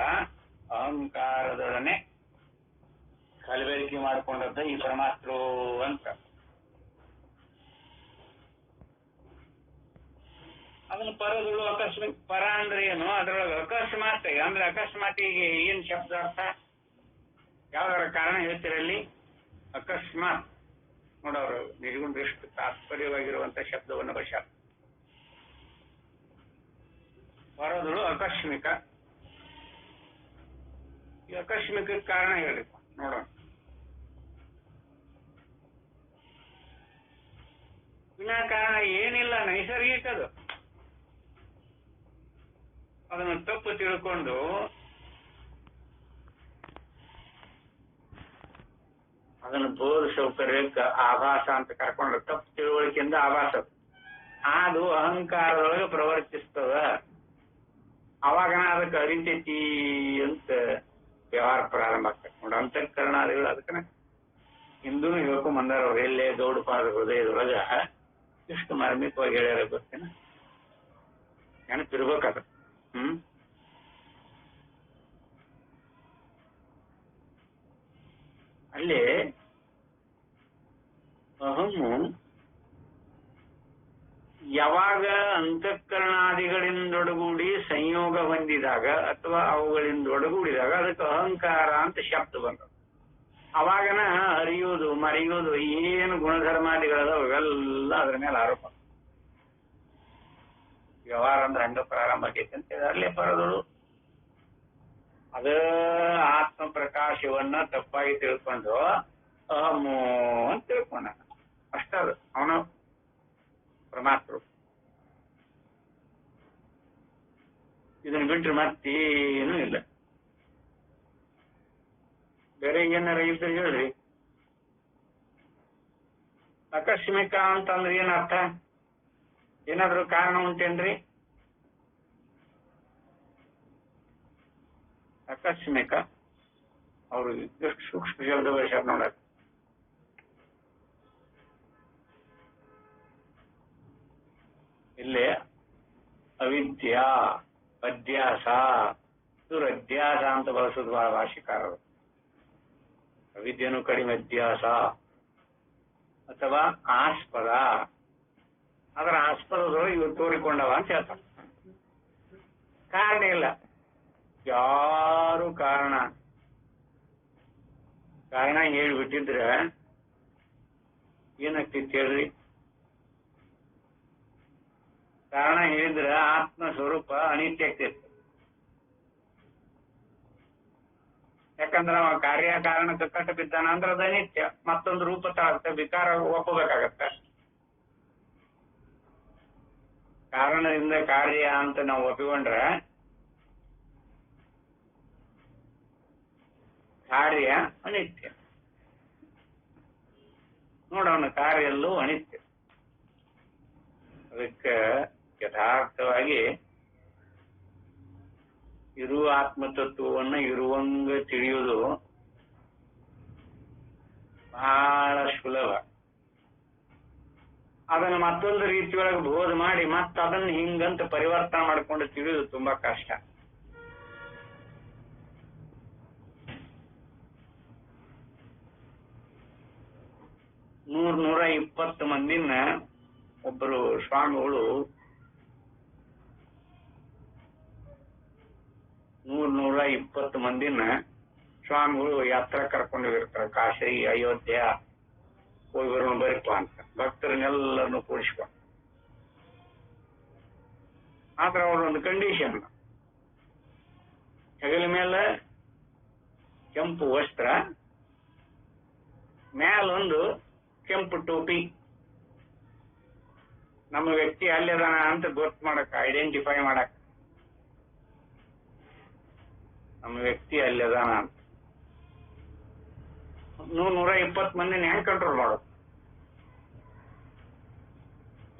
ಅಹಂಕಾರದೊಡನೆ ಕಲಬೆರಕೆ ಮಾಡಿಕೊಂಡದ್ದ ಈ ಪರಮಾತ್ಮ ಅಂತ. ಅದನ್ನ ಪರಗಳು ಅಕಸ್ಮಾತ್. ಪರ ಅಂದ್ರೆ ಏನು? ಅದ್ರೊಳಗೆ ಅಕಸ್ಮಾತ್ ಅಂದ್ರೆ ಅಕಸ್ಮಾತಿಗೆ ಏನ್ ಶಬ್ದ ಅರ್ಥ? ಯಾವ್ದಾರ ಕಾರಣ ಹೇಳ್ತಿರಲ್ಲಿ? ಅಕಸ್ಮಾತ್ ನೋಡೋರು ನಿಜಗುಂಡ ಎಷ್ಟು ತಾತ್ಪರ್ಯವಾಗಿರುವಂತ ಶಬ್ದವನ್ನು ಬಳಸ್ಯಾರ. ಪರದಳು ಆಕಸ್ಮಿಕ. ಈ ಆಕಸ್ಮಿಕ ಕಾರಣ ಹೇಳ್ಬೇಕು ನೋಡೋಣ. ವಿನಾಕಾರಣ ಏನಿಲ್ಲ, ನೈಸರ್ಗಿಕ ಅದು. ಅದನ್ನು ತಪ್ಪು ತಿಳ್ಕೊಂಡು ಅದನ್ನು ಬೋಧ ಸೌಕರ್ಯಕ್ಕೆ ಆಭಾಸ ಅಂತ ಕರ್ಕೊಂಡು ತಪ್ಪು ತಿಳುವಳಿಕೆಯಿಂದ ಆಭಾಸ ಅದು ಅಹಂಕಾರದೊಳಗೆ ಪ್ರವರ್ತಿಸ್ತದ. ಅವಾಗ ಅದಕ್ಕೆ ಅರಿತೈತಿ ಅಂತ ವ್ಯವಹಾರ ಪ್ರಾರಂಭ ಆಗ್ತದೆ ನೋಡಿ. ಅಂತಃಕರಣಾದಿಗಳು ಅದಕ್ಕೆ ಹಿಂದೂ ಹೇಳ್ಕೊಂಡ್ ಬಂದಾರ ಅವ್ರು. ಎಲ್ಲೇ ಗೌಡಪಾದ ಹೃದಯದೊಳಗ ಎಷ್ಟು ಮಾರ್ಮಿಕವಾಗಿ ಹೇಳ್ಯಾರ ಗೊತ್ತೇನ? ನೆನಪಿರ್ಬೇಕದ. ಅಲ್ಲಿ ಅಹಮ್ಮು ಯಾವಾಗ ಅಂತಃಕರಣಾದಿಗಳಿಂದೊಡಗೂಡಿ ಸಂಯೋಗ ಹೊಂದಿದಾಗ ಅಥವಾ ಅವುಗಳಿಂದ ಒಡಗೂಡಿದಾಗ ಅದಕ್ಕೆ ಅಹಂಕಾರ ಅಂತ ಶಬ್ದ ಬಂದ. ಅವಾಗನ ಅರಿಯುವುದು ಮರೆಯುವುದು ಏನು ಗುಣಧರ್ಮಾದಿಗಳದಾವ ಅವೆಲ್ಲ ಅದ್ರ ಮೇಲೆ ಆರೋಪ. ವ್ಯವಹಾರ ಅಂದ್ರೆ ಹಂಗ ಪ್ರಾರಂಭ ಆಗೈತೆ ಅಂತ ಅಲ್ಲೇ ಬರೋದಳು. ಅದ ಆತ್ಮ ಪ್ರಕಾಶವನ್ನ ತಪ್ಪಾಗಿ ತಿಳ್ಕೊಂಡು ಅಹಮ್ಮು ಅಂತ ತಿಳ್ಕೊಂಡ ಅಷ್ಟದು. ಅವನು ಪರಮಾತ್ಮ. ಇದನ್ನ ಬಿಟ್ರೆ ಮತ್ತೇನು ಇಲ್ಲ. ಬೇರೆ ಏನಾರ ಇದ್ರೆ ಹೇಳ್ರಿ. ಆಕಸ್ಮಿಕ ಅಂತಂದ್ರೆ ಏನರ್ಥ? ಏನಾದ್ರು ಕಾರಣ ಉಂಟೇನ್ರಿ? ಆಕಸ್ಮಿಕ ಅವ್ರು ಎಷ್ಟು ಸೂಕ್ಷ್ಮ ಶಬ್ದ ಬಳಸ್ಯಾರ ನೋಡಕ್. ಇಲ್ಲಿ ಅವಿದ್ಯಾ, ಅಧ್ಯಾಸ, ದುರಧ್ಯಾಸ ಅಂತ ಬಳಸೋದು ಬಹಳ ಭಾಷಿಕಾರರು. ಅವಿದ್ಯೆನೂ ಕಡಿಮೆ, ಅಧ್ಯಾಸ ಅಥವಾ ಆಸ್ಪದ. ಅದರ ಆಸ್ಪದದೊಳಗೆ ಇವ್ರು ತೋರಿಕೊಂಡವ ಅಂತ ಹೇಳ್ತಾರೆ. ಕಾರಣ ಇಲ್ಲ, ಯಾರು ಕಾರಣ ಹೇಳ್ಬಿಟ್ಟಿದ್ರೆ ಏನಾಗ್ತಿತ್ತು ಹೇಳ್ರಿ? ಕಾರಣ ಹೇಳಿದ್ರೆ ಆತ್ಮ ಸ್ವರೂಪ ಅನಿತ್ಯ ಆಗ್ತಿತ್ತು. ಯಾಕಂದ್ರೆ ಅವ ಕಾರ್ಯ ಕಾರಣಕ್ಕೆ ಕಟ್ಟ ಬಿದ್ದಾನ ಅಂದ್ರೆ ಅದು ಅನಿತ್ಯ. ಮತ್ತೊಂದು ರೂಪ ತಾಳುತ್ತೆ, ವಿಕಾರ ಒಪ್ಪಬೇಕಾಗತ್ತೆ. ಕಾರಣದಿಂದ ಕಾರ್ಯ ಅಂತ ನಾವು ಒಪ್ಪಿಕೊಂಡ್ರೆ ಕಾರ್ಯ ಅನಿತ್ಯ. ನೋಡೋಣ, ಕಾರ್ಯಲ್ಲೂ ಅನಿತ್ಯ. ಅದಕ್ಕೆ ಯಥಾರ್ಥವಾಗಿ ಇರುವ ಆತ್ಮತತ್ವವನ್ನ ಇರುವಂಗ ತಿಳಿಯುವುದು ಬಹಳ ಸುಲಭ. ಅದನ್ನ ಮತ್ತೊಂದು ರೀತಿಯೊಳಗೆ ಬೋಧ ಮಾಡಿ ಅದನ್ನ ಹಿಂಗಂತ ಪರಿವರ್ತನೆ ಮಾಡಿಕೊಂಡು ತಿಳಿಯುವುದು ತುಂಬಾ ಕಷ್ಟ. ನೂರ 20 ಮಂದಿನ ಒಬ್ಬರು ಸ್ವಾಮಿಗಳು 120 ಮಂದಿನ ಸ್ವಾಮಿಗಳು ಯಾತ್ರಾ ಕರ್ಕೊಂಡು ಹೋಗಿರ್ತಾರೆ. ಕಾಶಿ, ಅಯೋಧ್ಯ ಹೋಗಿ ಬರೋಣ ಬರೀಪ ಅಂತ ಭಕ್ತರನ್ನೆಲ್ಲರನ್ನು ಕೂಡಿಸ್ಕೊಂಡು. ಆದ್ರೆ ಅವ್ರ ಒಂದು ಕಂಡೀಷನ್, ಹೆಗಲ ಮೇಲೆ ಕೆಂಪು ವಸ್ತ್ರ, ಮ್ಯಾಲೊಂದು ಕೆಂಪು ಟೋಪಿ. ನಮ್ಮ ವ್ಯಕ್ತಿ ಅಲ್ಲಿದಾನ ಅಂತ ಗೊತ್ತು ಮಾಡಕ್, ಐಡೆಂಟಿಫೈ ಮಾಡಕ್, ನಮ್ಮ ವ್ಯಕ್ತಿ ಅಲ್ಲಿದಾನ ಅಂತ. 120 ಮಂದಿನ ಹೆಂಗ್ ಕಂಟ್ರೋಲ್ ಮಾಡೋದು?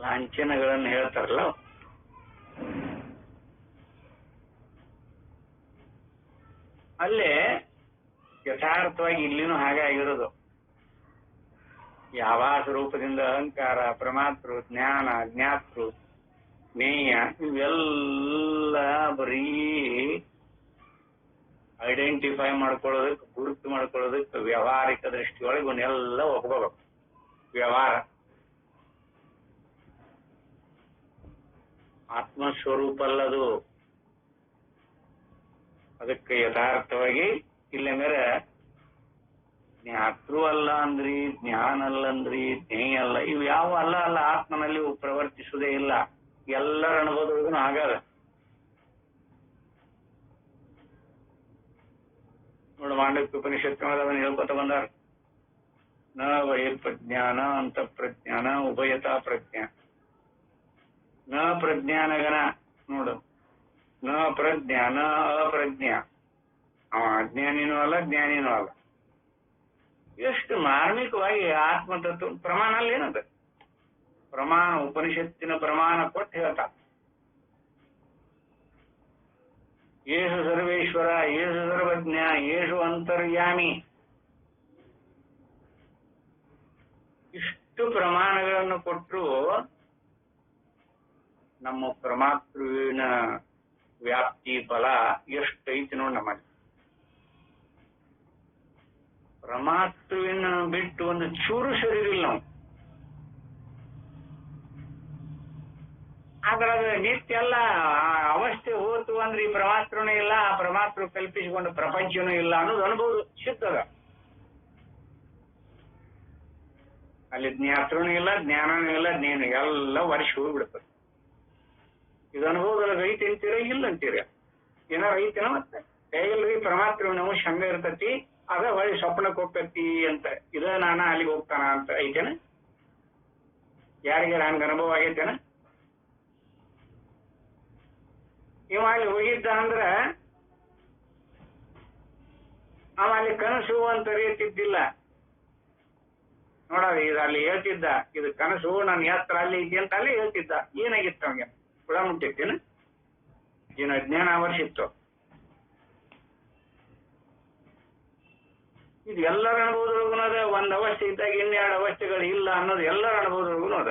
ಲಾಂಛನಗಳನ್ನು ಹೇಳ್ತಾರಲ್ಲ, ಅಲ್ಲೇ ಯಥಾರ್ಥವಾಗಿ ಇಲ್ಲಿನೂ ಹಾಗೆ ಆಗಿರೋದು. ಯಾವ ಸ್ವರೂಪದಿಂದ ಅಹಂಕಾರ, ಪ್ರಮಾತೃ, ಜ್ಞಾನ, ಜ್ಞಾತೃ, ಜ್ಞೇಯ ಇವೆಲ್ಲ ಬರೀ ಐಡೆಂಟಿಫೈ ಮಾಡ್ಕೊಳ್ಳೋದಕ್ಕೆ, ಗುರುತು ಮಾಡ್ಕೊಳ್ಳೋದಕ್ಕೆ ವ್ಯವಹಾರಿಕ ದೃಷ್ಟಿಯೊಳಗೆ ಇವನ್ನೆಲ್ಲ ಒಪ್ಕೋಬೇಕು. ವ್ಯವಹಾರ ಆತ್ಮಸ್ವರೂಪ ಅಲ್ಲದು. ಅದಕ್ಕೆ ಯಥಾರ್ಥವಾಗಿ ಇಲ್ಲ ಮೇಲೆ ಜ್ಞಾತೃ ಅಲ್ಲ ಅಂದ್ರಿ, ಜ್ಞಾನ ಅಲ್ಲಂದ್ರಿ, ಜ್ಞೇಯ ಅಲ್ಲ, ಇವು ಯಾವ ಅಲ್ಲ ಆತ್ಮನಲ್ಲಿ ಪ್ರವರ್ತಿಸುವುದೇ ಇಲ್ಲ. ಎಲ್ಲರ ಅನುಭವದೊಳಗೂ ಆಗಲ್ಲ. ನೋಡು, ಮಾಂಡವ್ಯ ಉಪನಿಷತ್ತು ಅದನ್ನು ಹೇಳ್ಕೊತ ಬಂದಾರ. ನ ಬಹಿರ್ಪ್ರಜ್ಞಾನ ಅಂತಃಪ್ರಜ್ಞಾನ ಉಭಯತಾ ಪ್ರಜ್ಞಾ. ನ ಪ್ರಜ್ಞಾನಗನ ನೋಡು, ನ ಪ್ರಜ್ಞಾ ನ ಅಪ್ರಜ್ಞಾ. ಅವ ಅಜ್ಞಾನಿನೂ ಅಲ್ಲ ಜ್ಞಾನಿನೂ ಅಲ್ಲ. ಎಷ್ಟು ಮಾರ್ಮಿಕವಾಗಿ ಆತ್ಮತತ್ವ ಪ್ರಮಾಣ ಅಲ್ಲಿ ಏನದ ಪ್ರಮಾಣ, ಉಪನಿಷತ್ತಿನ ಪ್ರಮಾಣ ಕೊಟ್ಟು ಹೇಳ್ತಾ. ಏಷು ಸರ್ವೇಶ್ವರ, ಏಷು ಸರ್ವಜ್ಞ, ಏಷು ಅಂತರ್ಯಾಮಿ. ಇಷ್ಟು ಪ್ರಮಾಣಗಳನ್ನು ಕೊಟ್ಟರು ನಮ್ಮ ಪರಮಾತ್ಮನ ವ್ಯಾಪ್ತಿ ಬಲ ಎಷ್ಟೈತಿ ನೋಡಿ. ನಮ್ಮಲ್ಲಿ ಪರಮಾತ್ಮನ ಬಿಟ್ಟು ಒಂದು ಚೂರು ಶರೀರ ಇಲ್ಲ ನಾವು. ಅದ್ರಾಗ ನಿತ್ಯ ಎಲ್ಲ ಅವಸ್ಥೆ ಹೋತು ಅಂದ್ರೆ ಈ ಪರಮಾತ್ಮನೂ ಇಲ್ಲ, ಆ ಪರಮಾತ್ಮ ಕಲ್ಪಿಸಿಕೊಂಡು ಪ್ರಪಂಚನೂ ಇಲ್ಲ ಅನ್ನೋದು ಅನುಭವ ಸಿಗ್ತದ. ಅಲ್ಲಿ ಜ್ಞಾತ್ರನೂ ಇಲ್ಲ, ಜ್ಞಾನನೂ ಇಲ್ಲ, ಜ್ಞಾನ ಎಲ್ಲ ವರ್ಷ ಹೋಗ್ಬಿಡ್ತದೆ. ಇದು ಅನುಭವದೊಳಗೆ ಐತಿ ಅಂತೀರ, ಇಲ್ಲ ಅಂತೀರ, ಏನಾರ ಐತಿನ ಮತ್ತೆ ಕೈಗಲ್ರಿ ಪರಮಾತ್ಮ ನಾವು ಶಂಗ ಇರ್ತತಿ, ಅದ ಹೊಳಿ ಸ್ವಪ್ನಕ್ಕೆ ಹೋಗ್ತತಿ ಅಂತ. ಇದ ನಾನ ಅಲ್ಲಿಗೆ ಹೋಗ್ತಾನ ಅಂತ ಐತೇನ? ಯಾರಿಗಾರ ಹಂಗ ಅನುಭವ ಆಗೈತೇನ? ಇವ ಅಲ್ಲಿ ಹೋಗಿದ್ದ ಅಂದ್ರ ಅವ ಅಲ್ಲಿ ಕನಸು ಅಂತ ಹೇಳ್ತಿದ್ದಿಲ್ಲ ನೋಡ. ಇದು ಅಲ್ಲಿ ಹೇಳ್ತಿದ್ದ, ಇದು ಕನಸು, ನನ್ನ ಯಾತ್ರ ಅಲ್ಲಿ ಐತಿ ಅಂತ ಅಲ್ಲಿ ಹೇಳ್ತಿದ್ದ. ಏನಾಗಿತ್ತು ಅವನಿಗೆ? ಕುಳ ಮುಟ್ಟಿತ್ತೇನು? ಏನು ಅಜ್ಞಾನ ಆವರಿಸಿತ್ತು? ಇದು ಎಲ್ಲರ ಅನುಭವದೊಳಗೂ ಅದ. ಒಂದ್ ಅವಸ್ಥೆ ಇದ್ದಾಗ ಇನ್ನೆರಡು ಅವಸ್ಥೆಗಳು ಇಲ್ಲ ಅನ್ನೋದು ಎಲ್ಲರ ಅನುಭವದೊಳಗೂ ಅದ.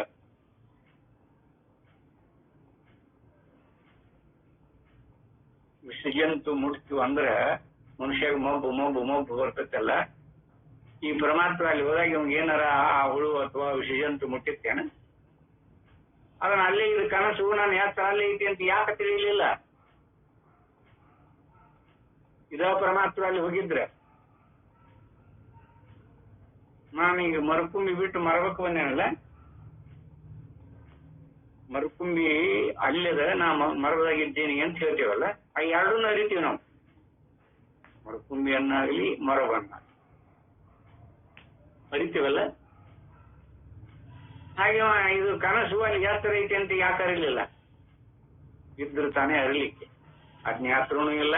ವಿಸರ್ಜಂತು ಮುಟ್ತು ಅಂದ್ರೆ ಮನುಷ್ಯಾಗ ಮೊಬ್ಬು ಬರ್ತೈತಲ್ಲ. ಈ ಪರಮಾತ್ಮ ಅಲ್ಲಿ ಹೋದಾಗ ಇವ್ಗೆ ಏನಾರ ಆ ಹುಳು ಅಥವಾ ವಿಸರ್ಜಂತು ಮುಟ್ಟಿತ್ತೇನ? ಅದನ್ನ ಅಲ್ಲಿ ಇದು ಕನಸು, ನಾನು ಯಾತ್ರ ಅಲ್ಲಿ ಐತಿ ಅಂತ ಯಾಕೆ ತಿಳಿಯಲಿಲ್ಲ? ಇದ ಪರಮಾತ್ಮ ಅಲ್ಲಿ ಹೋಗಿದ್ರೆ ನಾನೀಗ ಮರುಕುಂಬಿ ಬಿಟ್ಟು ಮರಬೇಕು ಬಂದೇನಲ್ಲ, ಮರುಕುಂಬಿ ಅಲ್ಲದ ನಾ ಮರದಾಗಿದ್ದೀನಿ ಅಂತ ಹೇಳ್ತೀವಲ್ಲ, ಆ ಎರಡನ್ನೂ ಅರಿತೀವಿ ನಾವು. ಮರುಕುಂಬಿಯನ್ನಾಗಲಿ ಮರವನ್ನ ಅರಿತೀವಲ್ಲ. ಹಾಗೆ ಇದು ಕನಸು ಅಲ್ಲಿ ಯಾತ್ರ ಐತಿ ಅಂತ ಯಾಕೆ ಅರಿಲಿಲ್ಲ? ಇದ್ರು ತಾನೇ ಅರಿಲಿಕ್ಕೆ. ಅಜ್ಞಾತ್ರನೂ ಇಲ್ಲ,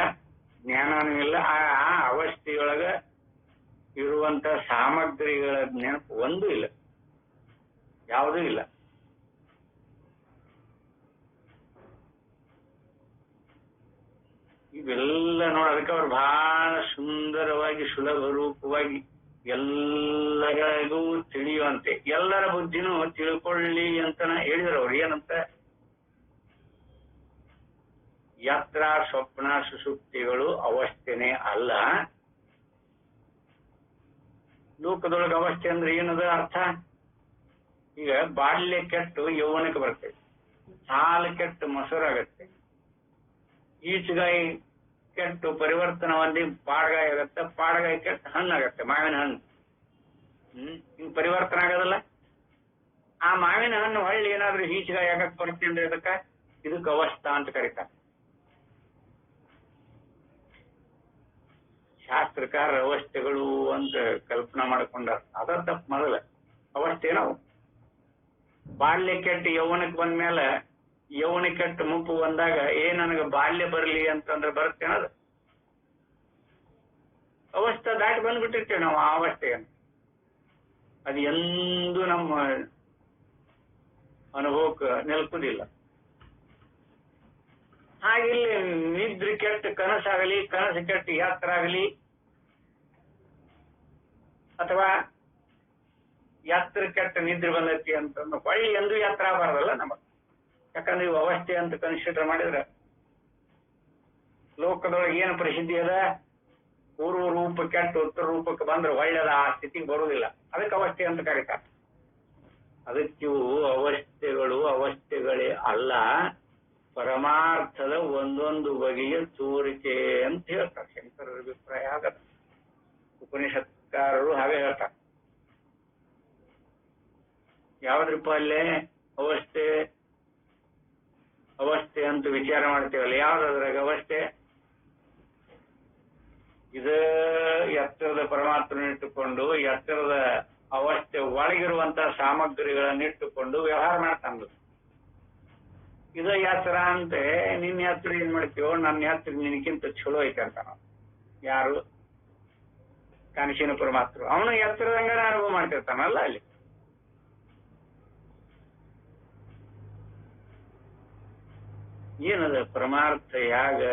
ಜ್ಞಾನನೂ ಇಲ್ಲ. ಆ ಅವಸ್ಥೆಯೊಳಗ ಇರುವಂತ ಸಾಮಗ್ರಿಗಳ ನೆನಪು ಒಂದೂ ಇಲ್ಲ, ಯಾವುದೂ ಇಲ್ಲ. ಇವೆಲ್ಲ ನೋಡೋದಕ್ಕೆ ಅವ್ರು ಬಹಳ ಸುಂದರವಾಗಿ ಸುಲಭ ರೂಪವಾಗಿ ಎಲ್ಲರಿಗೂ ತಿಳಿಯುವಂತೆ, ಎಲ್ಲರ ಬುದ್ಧಿನೂ ತಿಳ್ಕೊಳ್ಳಿ ಅಂತ ಹೇಳಿದ್ರು. ಅವ್ರು ಏನಂತ, ಯಾತ್ರಾ ಸ್ವಪ್ನ ಸುಸುಪ್ತಿಗಳು ಅವಸ್ಥೆನೇ ಅಲ್ಲ. ಲೋಕದೊಳಗೆ ಅವಸ್ಥೆ ಅಂದ್ರೆ ಏನದ ಅರ್ಥ? ಈಗ ಬಾಲ್ಯ ಕೆಟ್ಟು ಯೌವನಕ್ಕೆ ಬರ್ತೇವೆ, ಹಾಲು ಕೆಟ್ಟು ಮೊಸರಾಗತ್ತೆ, ಈಚುಗಾಯಿ ಕೆಟ್ಟು ಪರಿವರ್ತನ ಹೊಂದಿ ಪಾಡಗಾಯಿ ಆಗತ್ತೆ, ಪಾಡಗಾಯಿ ಕೆಟ್ಟು ಹಣ್ಣಾಗತ್ತೆ, ಮಾವಿನ ಹಣ್ಣು. ಹಿಂಗ್ ಪರಿವರ್ತನೆ ಆಗೋದಲ್ಲ. ಆ ಮಾವಿನ ಹಣ್ಣು ಹೊಳ್ಳಿ ಏನಾದ್ರೂ ಈಚುಗಾಯಿ ಆಗಕ್ ಬರುತ್ತೆ ಅಂದ್ರೆ ಇದಕ್ಕೆ ಅವಸ್ಥಾ ಅಂತ ಕರೀತಾರೆ. ಶಾಸ್ತ್ರಕಾರ ಅವಸ್ಥೆಗಳು ಅಂತ ಕಲ್ಪನಾ ಮಾಡ್ಕೊಂಡಾರ. ಅದ ತಪ್ಪು. ಮೊದಲ ಅವಸ್ಥೆ ನಾವು ಬಾಲ್ಯ ಕೆಟ್ಟು ಯೌವನಕ್ಕೆ ಬಂದ್ಮೇಲೆ, ಯೌವನ ಕೆಟ್ಟು ಮುಪ್ಪು ಬಂದಾಗ ನನಗೆ ಬಾಲ್ಯ ಬರ್ಲಿ ಅಂತಂದ್ರೆ ಬರುತ್ತೆ ಅನ್ನೋದು ಅವಸ್ಥೆ ದಾಟಿ ಬಂದ್ಬಿಟ್ಟಿರ್ತೇವೆ ನಾವು. ಆ ಅವಸ್ಥೆಯನ್ನು ಅದು ಎಂದೂ ನಮ್ಮ ಅನುಭವಕ್ಕೆ ನಿಲ್ಕುದಿಲ್ಲ. ಹಾಗಿಲ್ಲಿ ನಿದ್ರೆ ಕೆಟ್ಟು ಕನಸಾಗಲಿ, ಕನಸು ಕೆಟ್ಟು ಯಾತ್ರ ಆಗಲಿ, ಅಥವಾ ಯಾತ್ರ ಕೆಟ್ಟ ನಿದ್ರೆ ಬಂದೈತಿ ಅಂತಂದು ಹೊಳ್ಳಿ ಎಂದೂ ಯಾತ್ರ ಆಗಬಾರ್ದಲ್ಲ ನಮಗೆ. ಯಾಕಂದ್ರೆ ಇವು ಅವಸ್ಥೆ ಅಂತ ಕನ್ಸಿಡರ್ ಮಾಡಿದ್ರೆ ಲೋಕದೊಳಗೆ ಏನು ಪ್ರಸಿದ್ಧಿ ಅದ? ಪೂರ್ವ ರೂಪ ಕೆಟ್ಟು ಉತ್ತರ ರೂಪಕ್ಕೆ ಬಂದ್ರೆ ಒಳ್ಳೆದ ಆ ಸ್ಥಿತಿಗೆ ಬರುವುದಿಲ್ಲ. ಅದಕ್ಕೆ ಅವಸ್ಥೆ ಅಂತ ಕರೀತಾರೆ. ಅದಕ್ಕಿವು ಅವಸ್ಥೆಗಳು ಅವಸ್ಥೆಗಳೇ ಅಲ್ಲ, ಪರಮಾರ್ಥದ ಒಂದೊಂದು ಬಗೆಯ ತೋರಿಕೆ ಅಂತ ಹೇಳ್ತಾರೆ. ಶಂಕರರ ಅಭಿಪ್ರಾಯ ಆಗದ, ಉಪನಿಷತ್ಕಾರರು ಹಾಗೆ ಹೇಳ್ತಾರೆ. ಯಾವ್ದ್ರಪ್ಪ ಅಲ್ಲೇ ಅವಸ್ಥೆ ಅವಸ್ಥೆ ಅಂತ ವಿಚಾರ ಮಾಡ್ತೇವಲ್ಲ, ಯಾವ್ದಾದ್ರಾಗ ಅವಸ್ಥೆ? ಇದು ಎತ್ತರದ ಪರಮಾತ್ಮನ ಇಟ್ಟುಕೊಂಡು ಎತ್ತರದ ಅವಸ್ಥೆ ಒಳಗಿರುವಂತ ಸಾಮಗ್ರಿಗಳನ್ನಿಟ್ಟುಕೊಂಡು ವ್ಯವಹಾರ ಮಾಡ್ತಾನ. ಇದು ಎತ್ತರ ಅಂತೆ, ನಿನ್ನ ಎತ್ತರ ಏನ್ ಮಾಡ್ತೀವೋ ನನ್ನ ಎತ್ತರ ನಿನಕ್ಕಿಂತ ಚಲೋ ಐತೆ ಅಂತ ಯಾರು ಕನಸಿನ ಪರಮಾತ್ಮ ಅವನು ಎತ್ತರದಂಗ ಅನುಭವ ಮಾಡ್ತಿರ್ತಾನಲ್ಲ ಅಲ್ಲಿ. ಏನದ ಪರಮಾರ್ಥ ಯಾಗ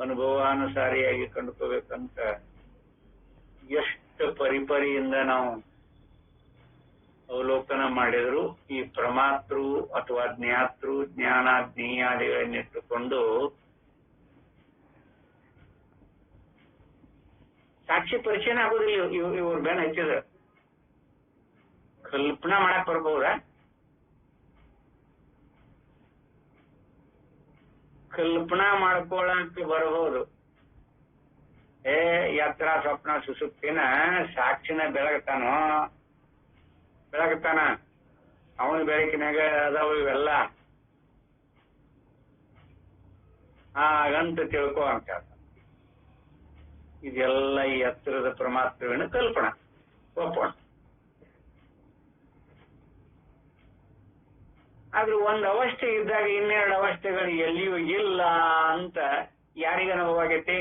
ಅನುಭವಾನುಸಾರಿಯಾಗಿ ಕಂಡುಕೋಬೇಕಂತ ಎಷ್ಟು ಪರಿಪರಿಯಿಂದ ನಾವು ಅವಲೋಕನ ಮಾಡಿದ್ರು ಈ ಪ್ರಮಾತೃ ಅಥವಾ ಜ್ಞಾತೃ ಜ್ಞಾನಾಜ್ಞೇಯಾದಿಗಳನ್ನಿಟ್ಟುಕೊಂಡು ಸಾಕ್ಷಿ ಪರಿಚಯನ ಆಗೋದಿಲ್ಲ. ಇವ್ರ ಬೆನ್ ಹಚ್ಚಿದ ಕಲ್ಪನಾ ಮಾಡಕ್ ಬರ್ಬಹುದ? ಕಲ್ಪನಾ ಮಾಡ್ಕೊಳಕ್ಕೆ ಬರಬಹುದು. ಯಾತ್ರ ಸ್ವಪ್ನ ಸುಸುಪ್ತಿನ ಸಾಕ್ಷಿನ ಬೆಳಗ್ತಾನ ಅವನ ಬೆಳಕಿನಾಗ ಅದಾವ ಇವೆಲ್ಲ ಹಾಗಂತ ತಿಳ್ಕೊ ಅಂತ. ಇದೆಲ್ಲ ಈ ಎತ್ತರದ ಪರಮಾತ್ಮನ ಕಲ್ಪನಾ ಒಪ್ಪೋಣ. ಆದ್ರೆ ಒಂದ್ ಅವಸ್ಥೆ ಇದ್ದಾಗ ಇನ್ನೆರಡು ಅವಸ್ಥೆಗಳು ಎಲ್ಲಿಯೂ ಇಲ್ಲ ಅಂತ ಯಾರಿಗ ಅನುಭವ ಆಗೈತಿ?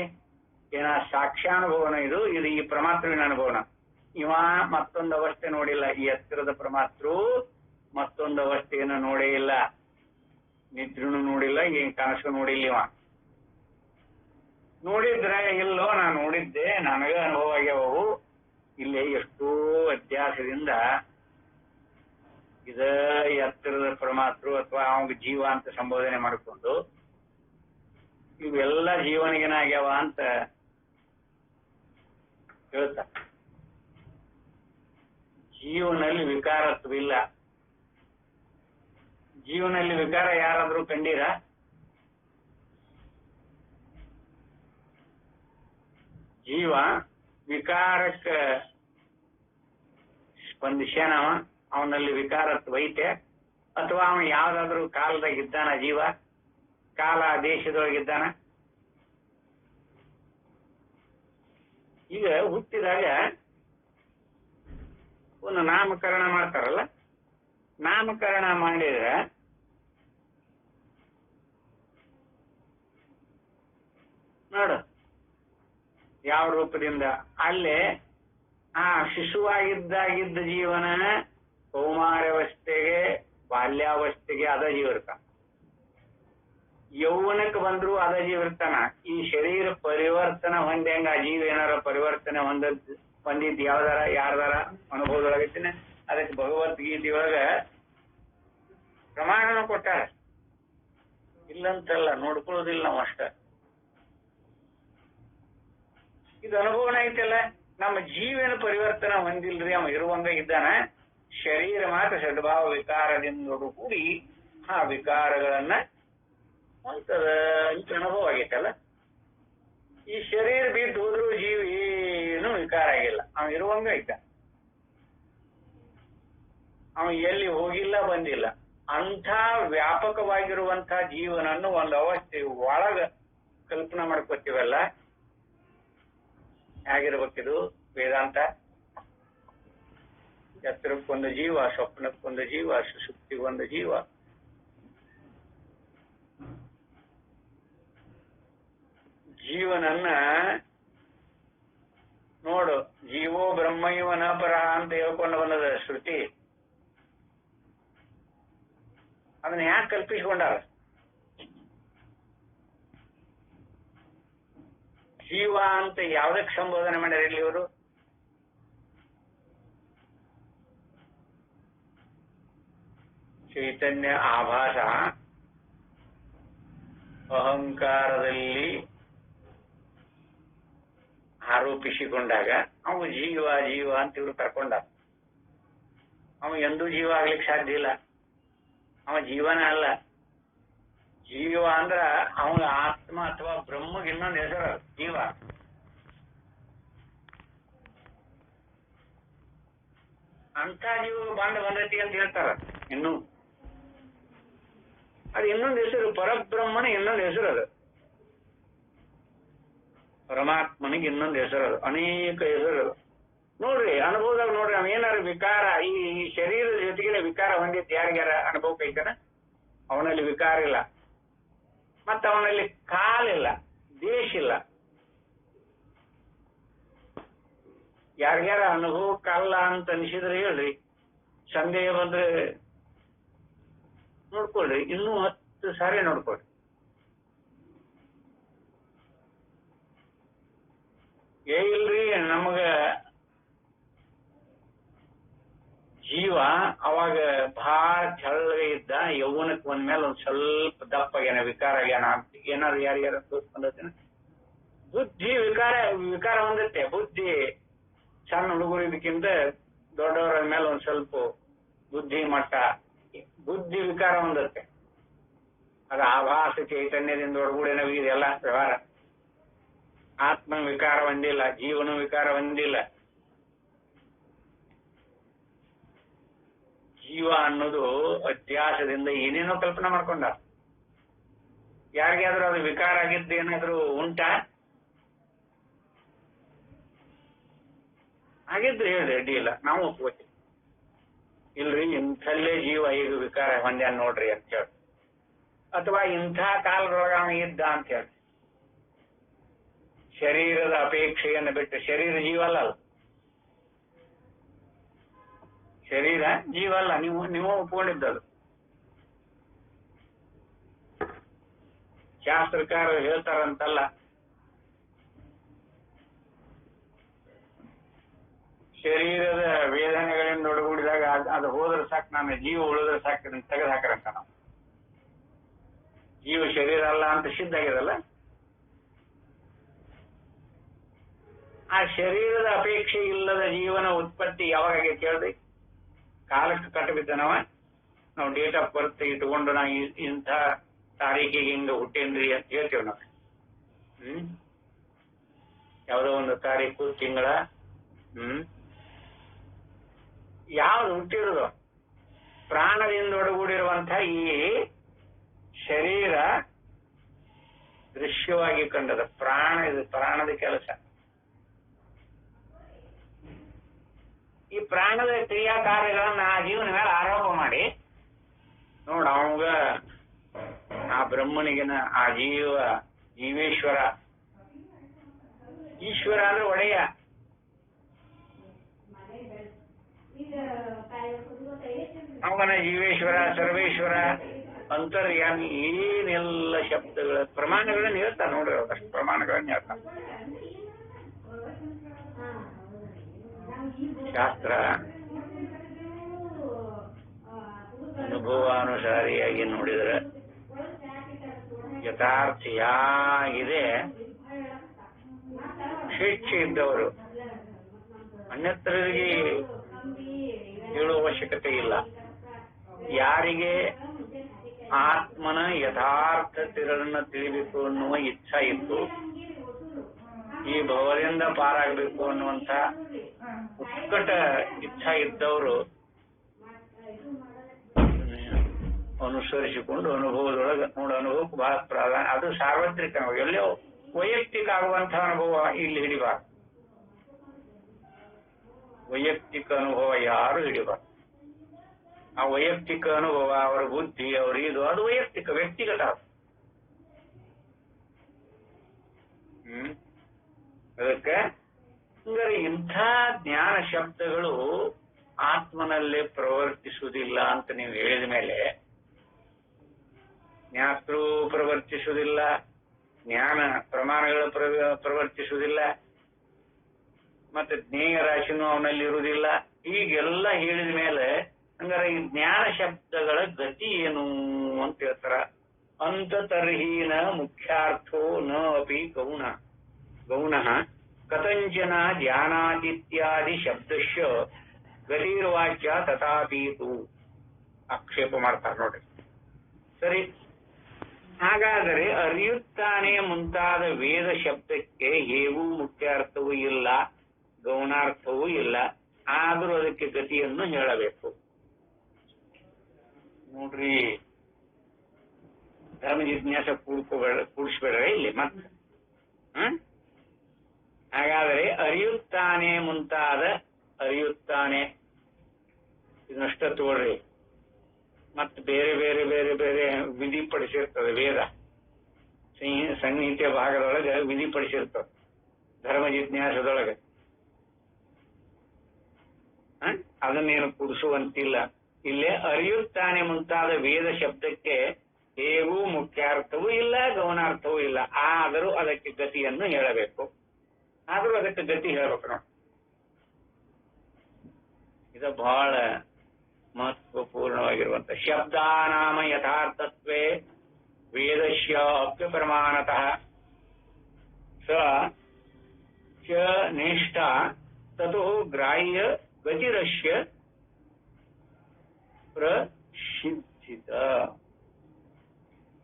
ಏನ ಸಾಕ್ಷ್ಯಾನುಭವನ ಇದು ಈ ಪರಮಾತ್ಮನ ಅನುಭವನ. ಇವ ಮತ್ತೊಂದು ಅವಸ್ಥೆ ನೋಡಿಲ್ಲ. ಈ ಎತ್ತರದ ಪರಮಾತ್ಮರು ಮತ್ತೊಂದು ಅವಸ್ಥೆಯನ್ನು ನೋಡೇ ಇಲ್ಲ. ನಿದ್ರೂ ನೋಡಿಲ್ಲ, ಏನ್ ಕನಸು ನೋಡಿಲ್ಲ. ಇವ ನೋಡಿದ್ರೆ ಇಲ್ಲೋ ನಾ ನೋಡಿದ್ದೆ, ನನಗ ಅನುಭವ ಆಗ್ಯಾವು. ಇಲ್ಲಿ ಎಷ್ಟೋ ವ್ಯತ್ಯಾಸದಿಂದ ಇದ ಎತ್ತರದ ಪರಮಾತ್ಮರು ಅಥವಾ ಅವಂಗ ಜೀವ ಅಂತ ಸಂಬೋಧನೆ ಮಾಡಿಕೊಂಡು ಇವೆಲ್ಲ ಜೀವನಿಗೇನಾಗ್ಯಾವ ಅಂತ ಹೇಳ್ತ. ಜೀವನಲ್ಲಿ ವಿಕಾರತ್ವಿಲ್ಲ. ಜೀವನಲ್ಲಿ ವಿಕಾರ ಯಾರಾದ್ರೂ ಕಂಡೀರ? ಜೀವ ವಿಕಾರಕ್ಕೆ ಸ್ಪಂದಿಸ್ಯಾನವ, ಅವನಲ್ಲಿ ವಿಕಾರತ್ವ ಐತೆ. ಅಥವಾ ಅವನು ಯಾವ್ದಾದ್ರು ಕಾಲದಾಗ ಇದ್ದಾನ? ಜೀವ ಕಾಲ ದೇಶದೊಳಗಿದ್ದಾನ? ಈಗ ಹುಟ್ಟಿದಾಗ ಒಂದು ನಾಮಕರಣ ಮಾಡ್ತಾರಲ್ಲ, ನಾಮಕರಣ ಮಾಡಿದ್ರೆ ನೋಡು ಯಾವ ರೂಪದಿಂದ ಅಲ್ಲೇ ಶಿಶುವಾಗಿದ್ದಾಗಿದ್ದ ಜೀವನ ಕೌಮಾರ್ಯವಸ್ಥೆಗೆ ಬಾಲ್ಯಾವಸ್ಥೆಗೆ ಅದ ಜೀವ ಇರ್ತಾನ. ಯೌವನಕ್ಕೆ ಬಂದ್ರು ಅದ ಜೀವ ಇರ್ತಾನ. ಈ ಶರೀರ ಪರಿವರ್ತನೆ ಹೊಂದಂಗ ಆ ಜೀವ ಏನಾರ ಪರಿವರ್ತನೆ ಹೊಂದಿದ್ ಯಾರ್ದಾರ ಅನುಭವದೊಳಗೈತಿನ ಅದಕ್ಕೆ ಭಗವದ್ಗೀತೆಯೊಳಗ ಪ್ರಮಾಣನ ಕೊಟ್ಟಾರ. ಇಲ್ಲಂತಲ್ಲ, ನೋಡ್ಕೊಳ್ಳೋದಿಲ್ಲ ನಾವು ಅಷ್ಟ. ಇದು ಅನುಭವನ ಐತಲ್ಲ. ನಮ್ಮ ಜೀವನ ಪರಿವರ್ತನೆ ಹೊಂದಿಲ್ರಿ, ಅವ ಇರುವಂಗ ಇದ್ದಾನ. ಶರೀರ ಮಾತ್ರ ಸದ್ಭಾವ ವಿಕಾರದಿಂದ ಕೂಡಿ ಆ ವಿಕಾರಗಳನ್ನ ಹೊಂತದ ಅಂತ ಅನುಭವ ಆಗೈತಲ್ಲ. ಈ ಶರೀರ ಬಿಟ್ಟು ಹೋದ್ರು ಜೀವ ಏನು ವಿಕಾರ ಆಗಿಲ್ಲ, ಅವ ಇರುವಂಗ ಇದ್ದ. ಅವ ಎಲ್ಲಿ ಹೋಗಿಲ್ಲ ಬಂದಿಲ್ಲ. ಅಂಥ ವ್ಯಾಪಕವಾಗಿರುವಂತ ಜೀವನನ್ನು ಒಂದು ಅವಸ್ಥೆ ಒಳಗ ಕಲ್ಪನಾ ಮಾಡ್ಕೋತೀವಲ್ಲ, ಹೇಗಿರ್ಬೇಕಿದು ವೇದಾಂತ? ಎತ್ತರಕ್ಕೊಂದು ಜೀವ, ಸ್ವಪ್ನಕ್ಕೊಂದು ಜೀವ, ಸುಷುಪ್ತಿಗೊಂದು ಜೀವ. ಜೀವನನ್ನ ನೋಡು, ಜೀವೋ ಬ್ರಹ್ಮೈವ ನ ಪರಃ ಅಂತ ಹೇಳ್ಕೊಂಡು ಬಂದದ ಶ್ರುತಿ. ಅದನ್ನ ಯಾಕೆ ಕಲ್ಪಿಸಿಕೊಂಡಾರ? ಜೀವ ಅಂತ ಯಾವ್ದಕ್ಕೆ ಸಂಬೋಧನೆ ಮಾಡ್ಯಾರ ಇಲ್ಲಿ ಇವರು? ಚೈತನ್ಯ ಆಭಾಸ ಅಹಂಕಾರದಲ್ಲಿ ಆರೋಪಿಸಿಕೊಂಡಾಗ ಅವ ಜೀವ ಜೀವ ಅಂತ ಇವ್ರು ಕರ್ಕೊಂಡ. ಅವ ಎಂದೂ ಜೀವ ಆಗ್ಲಿಕ್ಕೆ ಸಾಧ್ಯ ಇಲ್ಲ. ಅವ ಜೀವನ ಅಲ್ಲ. ಜೀವ ಅಂದ್ರ ಅವನ ಆತ್ಮ ಅಥವಾ ಬ್ರಹ್ಮಗೆ ಇನ್ನೊಂದು ಹೆಸರು ಜೀವ. ಅಂತ ಜೀವ ಬಂದೈತಿ ಅಂತ ಹೇಳ್ತಾರ. ಇನ್ನು ಅದು ಇನ್ನೊಂದು ಹೆಸರು, ಪರಬ್ರಹ್ಮನ ಇನ್ನೊಂದು ಹೆಸರು. ಅದು ಪರಮಾತ್ಮನಿಗೆ ಇನ್ನೊಂದು ಹೆಸರು. ಅದು ಅನೇಕ ಹೆಸರು. ನೋಡ್ರಿ ಅನುಭವದಾಗ ನೋಡ್ರಿ ಅವ್ ಏನಾರ ವಿಕಾರ ಈ ಶರೀರದ ಜೊತೆಗೆ ವಿಕಾರ ಹೊಂದಿತ್ತು ಯಾರಿಗಾರ ಅನುಭವಕ್ಕೆ ಐತನ? ಅವನಲ್ಲಿ ವಿಕಾರ ಇಲ್ಲ, ಮತ್ತ ಅವನಲ್ಲಿ ಕಾಲಿಲ್ಲ, ದೇಶ ಇಲ್ಲ. ಯಾರ್ಯಾರ ಅನುಭವಕ್ಕಲ್ಲ ಅಂತ ಅನಿಸಿದ್ರೆ ಹೇಳ್ರಿ, ಸಂದೇಹ ಬಂದ್ರೆ ನೋಡ್ಕೊಳ್ರಿ, ಇನ್ನೂ 10 ಸಾರಿ ನೋಡ್ಕೊಳ್ರಿ. ಇಲ್ರಿ ನಮಗ ಜೀವ ಅವಾಗ ಬಹಳ ತೆಳ್ಳಗೆ ಇದ್ದ, ಯೌವನಕ್ಕೆ ಬಂದ್ಮೇಲೆ ಒಂದ್ ಸ್ವಲ್ಪ ದಪ್ಪಾಗ್ಯಾನ, ವಿಕಾರ ಆಗ್ಯಾನ ಅಂತ ಏನಾದ್ರು ಯಾರ್ಯಾರ ತೋರ್ಸ್ಕೊಂಡೇನ? ಬುದ್ಧಿ ವಿಕಾರ ಹೊಂದತ್ತೆ. ಬುದ್ಧಿ ಸಣ್ಣ ಹುಡುಗರು ಇದಕ್ಕಿಂತ ದೊಡ್ಡವರ ಮೇಲೆ ಒಂದ್ ಸ್ವಲ್ಪ ಬುದ್ಧಿ ಮಟ್ಟ, ಬುದ್ಧಿ ವಿಕಾರ ಹೊಂದತ್ತೆ. ಅದು ಆಭಾಸ ಚೈತನ್ಯದಿಂದ ಒಳಗೂಡೆ ನಾವು ಇದೆಲ್ಲ ವ್ಯವಹಾರ. ಆತ್ಮ ವಿಕಾರ ಹೊಂದಿಲ್ಲ, ಜೀವನ ವಿಕಾರ ಹೊಂದಿಲ್ಲ. ಜೀವ ಅನ್ನೋದು ಅತ್ಯಾಸದಿಂದ ಏನೇನೋ ಕಲ್ಪನೆ ಮಾಡ್ಕೊಂಡ. ಯಾರಿಗಾದ್ರೂ ಅದು ವಿಕಾರ ಆಗಿದ್ದು ಏನಾದ್ರೂ ಉಂಟಾ? ಆಗಿದ್ರೆ ಹೇಳ್ರಿ, ಅಡ್ಡಿ ಇಲ್ಲ, ನಾವು ಒಪ್ಕೋತೀವಿ. ಇಲ್ರಿ ಇಂಥಲ್ಲೇ ಜೀವ ಈಗ ವಿಕಾರ ಹೊಂದ್ಯಾನ ನೋಡ್ರಿ ಅಂತ ಹೇಳಿ, ಅಥವಾ ಇಂಥ ಕಾಲದೊಳಗ ಅವ ಇದ್ದ ಅಂತ ಹೇಳಿ. ಶರೀರದ ಅಪೇಕ್ಷೆಯನ್ನು ಬಿಟ್ಟು, ಶರೀರ ಜೀವ ಅಲ್ಲ, ಶರೀರ ಜೀವ ಅಲ್ಲ, ನೀವು ಒಪ್ಕೊಂಡಿದ್ದದು. ಶಾಸ್ತ್ರಕಾರರು ಹೇಳ್ತಾರಂತಲ್ಲ, ಶರೀರದ ವೇದನೆಗಳಿಂದ ಒಡಗೂಡಿದಾಗ ಅದು ಹೋದ್ರೆ ಸಾಕು, ನಾನು ಜೀವ ಉಳಿದ್ರೆ ಸಾಕು, ತೆಗೆದು ಹಾಕರಂತ. ನಾವು ಜೀವ ಶರೀರ ಅಲ್ಲ ಅಂತ ಸಿದ್ಧ ಆಗಿದಲ್ಲ. ಆ ಶರೀರದ ಅಪೇಕ್ಷೆ ಇಲ್ಲದ ಜೀವನ ಉತ್ಪತ್ತಿ ಯಾವಾಗ ಕೇಳ್ರಿ? ಕಾಲಕ್ಕೆ ಕಟ್ಟಬಿದ್ದನವ. ನಾವು ಡೇಟ್ ಆಫ್ ಬರ್ತ್ ಇಟ್ಕೊಂಡು ನಾವು ಇಂಥ ತಾರೀಕಿಗೆ ಹಿಂಗ ಹುಟ್ಟೇನ್ರಿ ಅಂತ ಹೇಳ್ತೇವೆ ನಾವು. ಯಾವುದೋ ಒಂದು ತಾರೀಕು, ತಿಂಗಳ, ಯಾವ್ದು ಹುಟ್ಟಿರೋದು? ಪ್ರಾಣದಿಂದ ಒಡಗೂಡಿರುವಂತ ಈ ಶರೀರ ದೃಶ್ಯವಾಗಿ ಕಂಡದ ಪ್ರಾಣ, ಇದು ಪ್ರಾಣದ ಕೆಲಸ. ಈ ಪ್ರಾಣದ ಕ್ರಿಯಾ ಕಾರ್ಯಗಳನ್ನ ಆ ಜೀವನ ಮೇಲೆ ಆರೋಪ ಮಾಡಿ ನೋಡ, ಅವಂಗ ಆ ಬ್ರಹ್ಮನಿಗಿನ ಆ ಜೀವೇಶ್ವರ, ಈಶ್ವರ ಅಂದ್ರೆ ಒಡೆಯ. ಅವನ ಜೀವೇಶ್ವರ, ಸರ್ವೇಶ್ವರ, ಅಂತರ್ಯಾಮಿ, ಏನೆಲ್ಲ ಶಬ್ದಗಳ ಪ್ರಮಾಣಗಳನ್ನ ಹೇಳ್ತಾನೆ ನೋಡ್ರಿ. ಅಷ್ಟು ಪ್ರಮಾಣಗಳನ್ನ ಹೇಳ್ತಾನೆ ಶಾಸ್ತ್ರ. ಅನುಭವಾನುಸಾರಿಯಾಗಿ ನೋಡಿದ್ರೆ ಯಥಾರ್ಥ ಯಾಗಿದೆ ಶಿಕ್ಷೆ ಇದ್ದವರು ಅನ್ಯತ್ರರಿಗೆ ಹೇಳುವ ಅವಶ್ಯಕತೆ ಇಲ್ಲ. ಯಾರಿಗೆ ಆತ್ಮನ ಯಥಾರ್ಥ ತಿರಳನ್ನ ತಿಳಿಬೇಕು ಅನ್ನುವ ಇಚ್ಛಾ ಇತ್ತು, ಈ ಭವದಿಂದ ಪಾರಾಗಬೇಕು ಅನ್ನುವಂತ ಉತ್ಕಟ ಇಚ್ಛಾ ಇದ್ದವರು ಅನುಸರಿಸಿಕೊಂಡು ಅನುಭವದೊಳಗೆ ನೋಡು. ಅನುಭವಕ್ಕೆ ಬಹಳ ಪ್ರಾಧಾನ್ಯ. ಅದು ಸಾರ್ವತ್ರಿಕ, ಎಲ್ಲೋ ವೈಯಕ್ತಿಕ ಆಗುವಂತಹ ಅನುಭವ ಇಲ್ಲಿ ಹಿಡಿಬಾರ್ದು. ವೈಯಕ್ತಿಕ ಅನುಭವ ಯಾರು ಹಿಡಿಬಾರ್ದು. ಆ ವೈಯಕ್ತಿಕ ಅನುಭವ, ಅವರ ಬುದ್ಧಿ, ಅವ್ರ ಇದು, ಅದು ವೈಯಕ್ತಿಕ, ವ್ಯಕ್ತಿಗತ. ಅದಕ್ಕೆ ಹಂಗಾರೆ ಇಂಥ ಜ್ಞಾನ ಶಬ್ದಗಳು ಆತ್ಮನಲ್ಲೇ ಪ್ರವರ್ತಿಸುವುದಿಲ್ಲ ಅಂತ ನೀವು ಹೇಳಿದ ಮೇಲೆ, ಜ್ಞಾತೃ ಪ್ರವರ್ತಿಸುವುದಿಲ್ಲ, ಜ್ಞಾನ ಪ್ರಮಾಣಗಳು ಪ್ರವರ್ತಿಸುವುದಿಲ್ಲ, ಮತ್ತೆ ಜ್ಞೇಯ ರಾಶಿನೂ ಅವನಲ್ಲಿ ಇರುವುದಿಲ್ಲ. ಹೀಗೆಲ್ಲ ಹೇಳಿದ ಮೇಲೆ ಹಂಗಾರೆ ಈ ಜ್ಞಾನ ಶಬ್ದಗಳ ಗತಿ ಏನು ಅಂತ ಹೇಳ್ತಾರ. ಅಂತತರ್ಹೀನ ಮುಖ್ಯಾರ್ಥೋ ನ ಅಪಿ ಗೌಣಃ ಕಥಂಚನ ಧ್ಯಾನಾದಿತ್ಯಾದಿ ಶಬ್ದಶ್ಯ ಗತಿರ್ವಾಚ್ಯ ತಥಾಪೀತು. ಆಕ್ಷೇಪ ಮಾಡ್ತಾರೆ ನೋಡ್ರಿ. ಸರಿ, ಹಾಗಾದರೆ ಅರಿಯುತ್ತಾನೆ ಮುಂತಾದ ವೇದ ಶಬ್ದಕ್ಕೆ ಹೇಗೂ ಮುಖ್ಯಾರ್ಥವೂ ಇಲ್ಲ, ಗೌಣಾರ್ಥವೂ ಇಲ್ಲ, ಆದರೂ ಅದಕ್ಕೆ ಗತಿಯನ್ನು ಹೇಳಬೇಕು. ನೋಡ್ರಿ, ಧರ್ಮ ಜಿಜ್ಞಾಸ ಕೂಡಿಸ್ಬೇಡ್ರೆ ಇಲ್ಲಿ ಮತ್ತೆ. ಹಾಗಾದರೆ ಅರಿಯುತ್ತಾನೆ ಮುಂತಾದ ಅರಿಯುತ್ತಾನೆ, ಇದನ್ನಷ್ಟ ತೋಳ್ರಿ. ಮತ್ತೆ ಬೇರೆ ಬೇರೆ ಬೇರೆ ಬೇರೆ ವಿಧಿಪಡಿಸಿರ್ತದೆ ವೇದ, ಸಂಹಿತೆ ಭಾಗದೊಳಗೆ ವಿಧಿಪಡಿಸಿರ್ತದೆ, ಧರ್ಮ ಜಿಜ್ಞಾಸದೊಳಗೆ. ಅದನ್ನೇನು ಕೂಡಿಸುವಂತಿಲ್ಲ. ಇಲ್ಲೇ ಅರಿಯುತ್ತಾನೆ ಮುಂತಾದ ವೇದ ಶಬ್ದಕ್ಕೆ ಹೇಗೂ ಮುಖ್ಯಾರ್ಥವೂ ಇಲ್ಲ, ಗೌನಾರ್ಥವೂ ಇಲ್ಲ. ಆದರೂ ಅದಕ್ಕೆ ಗತಿಯನ್ನು ಹೇಳಬೇಕು. ಆದರೂ ಅದಕ್ಕೆ ಗತಿ ಹೇಳ್ಬೇಕು ನೋಡಿ. ಇದು ಬಹಳ ಮಹತ್ವಪೂರ್ಣವಾಗಿರುವಂತ ಶಬ್ದಾನಾಮ ಯಥಾರ್ಥತ್ವೇ ವೇದಸ್ಯ ಅಪ್ಯಪ್ರಮಾಣತಃ ಸ ಚ ನಿಷ್ಠ ತतो ಗ್ರಾಹ್ಯ ಗತಿರಸ್ಯ ಪ್ರಸಿದ್ಧಿತ.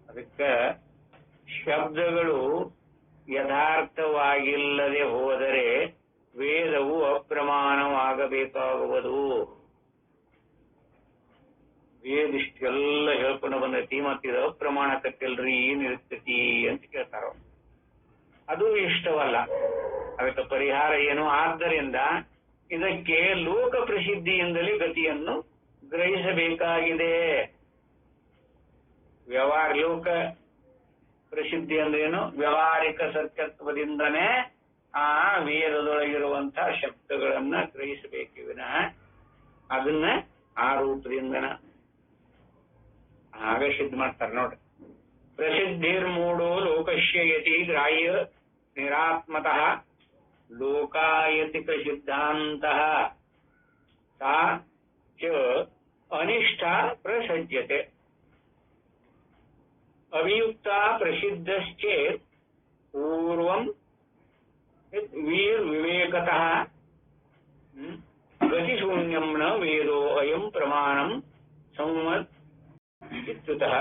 ಅದಕ್ಕೆ ಶಬ್ದಗಳು ಯಥಾರ್ಥವಾಗಿಲ್ಲದೆ ಹೋದರೆ ವೇದವು ಅಪ್ರಮಾಣವಾಗಬೇಕಾಗುವುದು. ವೇದಿಷ್ಟೆಲ್ಲ ಹೇಳ್ಕೊಂಡು ಬಂದೈತಿ, ಮತ್ತಿದು ಅಪ್ರಮಾಣ ಕಟ್ಟಿಲ್ರಿ, ಏನಿರ್ತತಿ ಅಂತ ಕೇಳ್ತಾರ. ಅದು ಇಷ್ಟವಲ್ಲ. ಅದಕ್ಕೆ ಪರಿಹಾರ ಏನು? ಆದ್ದರಿಂದ ಇದಕ್ಕೆ ಲೋಕ ಪ್ರಸಿದ್ಧಿಯಿಂದಲೇ ಗತಿಯನ್ನು ಗ್ರಹಿಸಬೇಕಾಗಿದೆ. ಲೋಕ ಪ್ರಸಿದ್ಧಿ ಅಂದ್ರೇನು? ವ್ಯವಹಾರಿಕ ಸತ್ಯತ್ವದಿಂದನೇ ಆ ವೇದದೊಳಗಿರುವಂತಹ ಶಬ್ದಗಳನ್ನ ಗ್ರಹಿಸಬೇಕು ವಿನಃ ಅದನ್ನ ಆ ರೂಪದಿಂದನ ಆಗ ಸಿದ್ಧ ಮಾಡ್ತಾರೆ ನೋಡ್ರಿ. ಪ್ರಸಿದ್ಧಿರ್ಮೂಢೋ ಲೋಕಸ್ಯ ಯತಿ ಗ್ರಾಹ್ಯ ನಿರಾತ್ಮತಃ ಲೋಕಾಯತಿಕ ಸಿದ್ಧಾಂತಃ ತಾ ಚ ಅನಿಷ್ಠ ಪ್ರಸಜ್ಯತೆ. ಅವಿಯುಕ್ತ ಪ್ರಸಿದ್ಧಶ್ಚೇತ್ ಪೂರ್ವಂ ವಿವೇಕತಃ ಗತಿಶೂನ್ಯಂ ನ ವೇದೋ ಅಯಂ ಪ್ರಮಾಣಂ ಸಂವತ್ ಇತ್ಯುತಃ.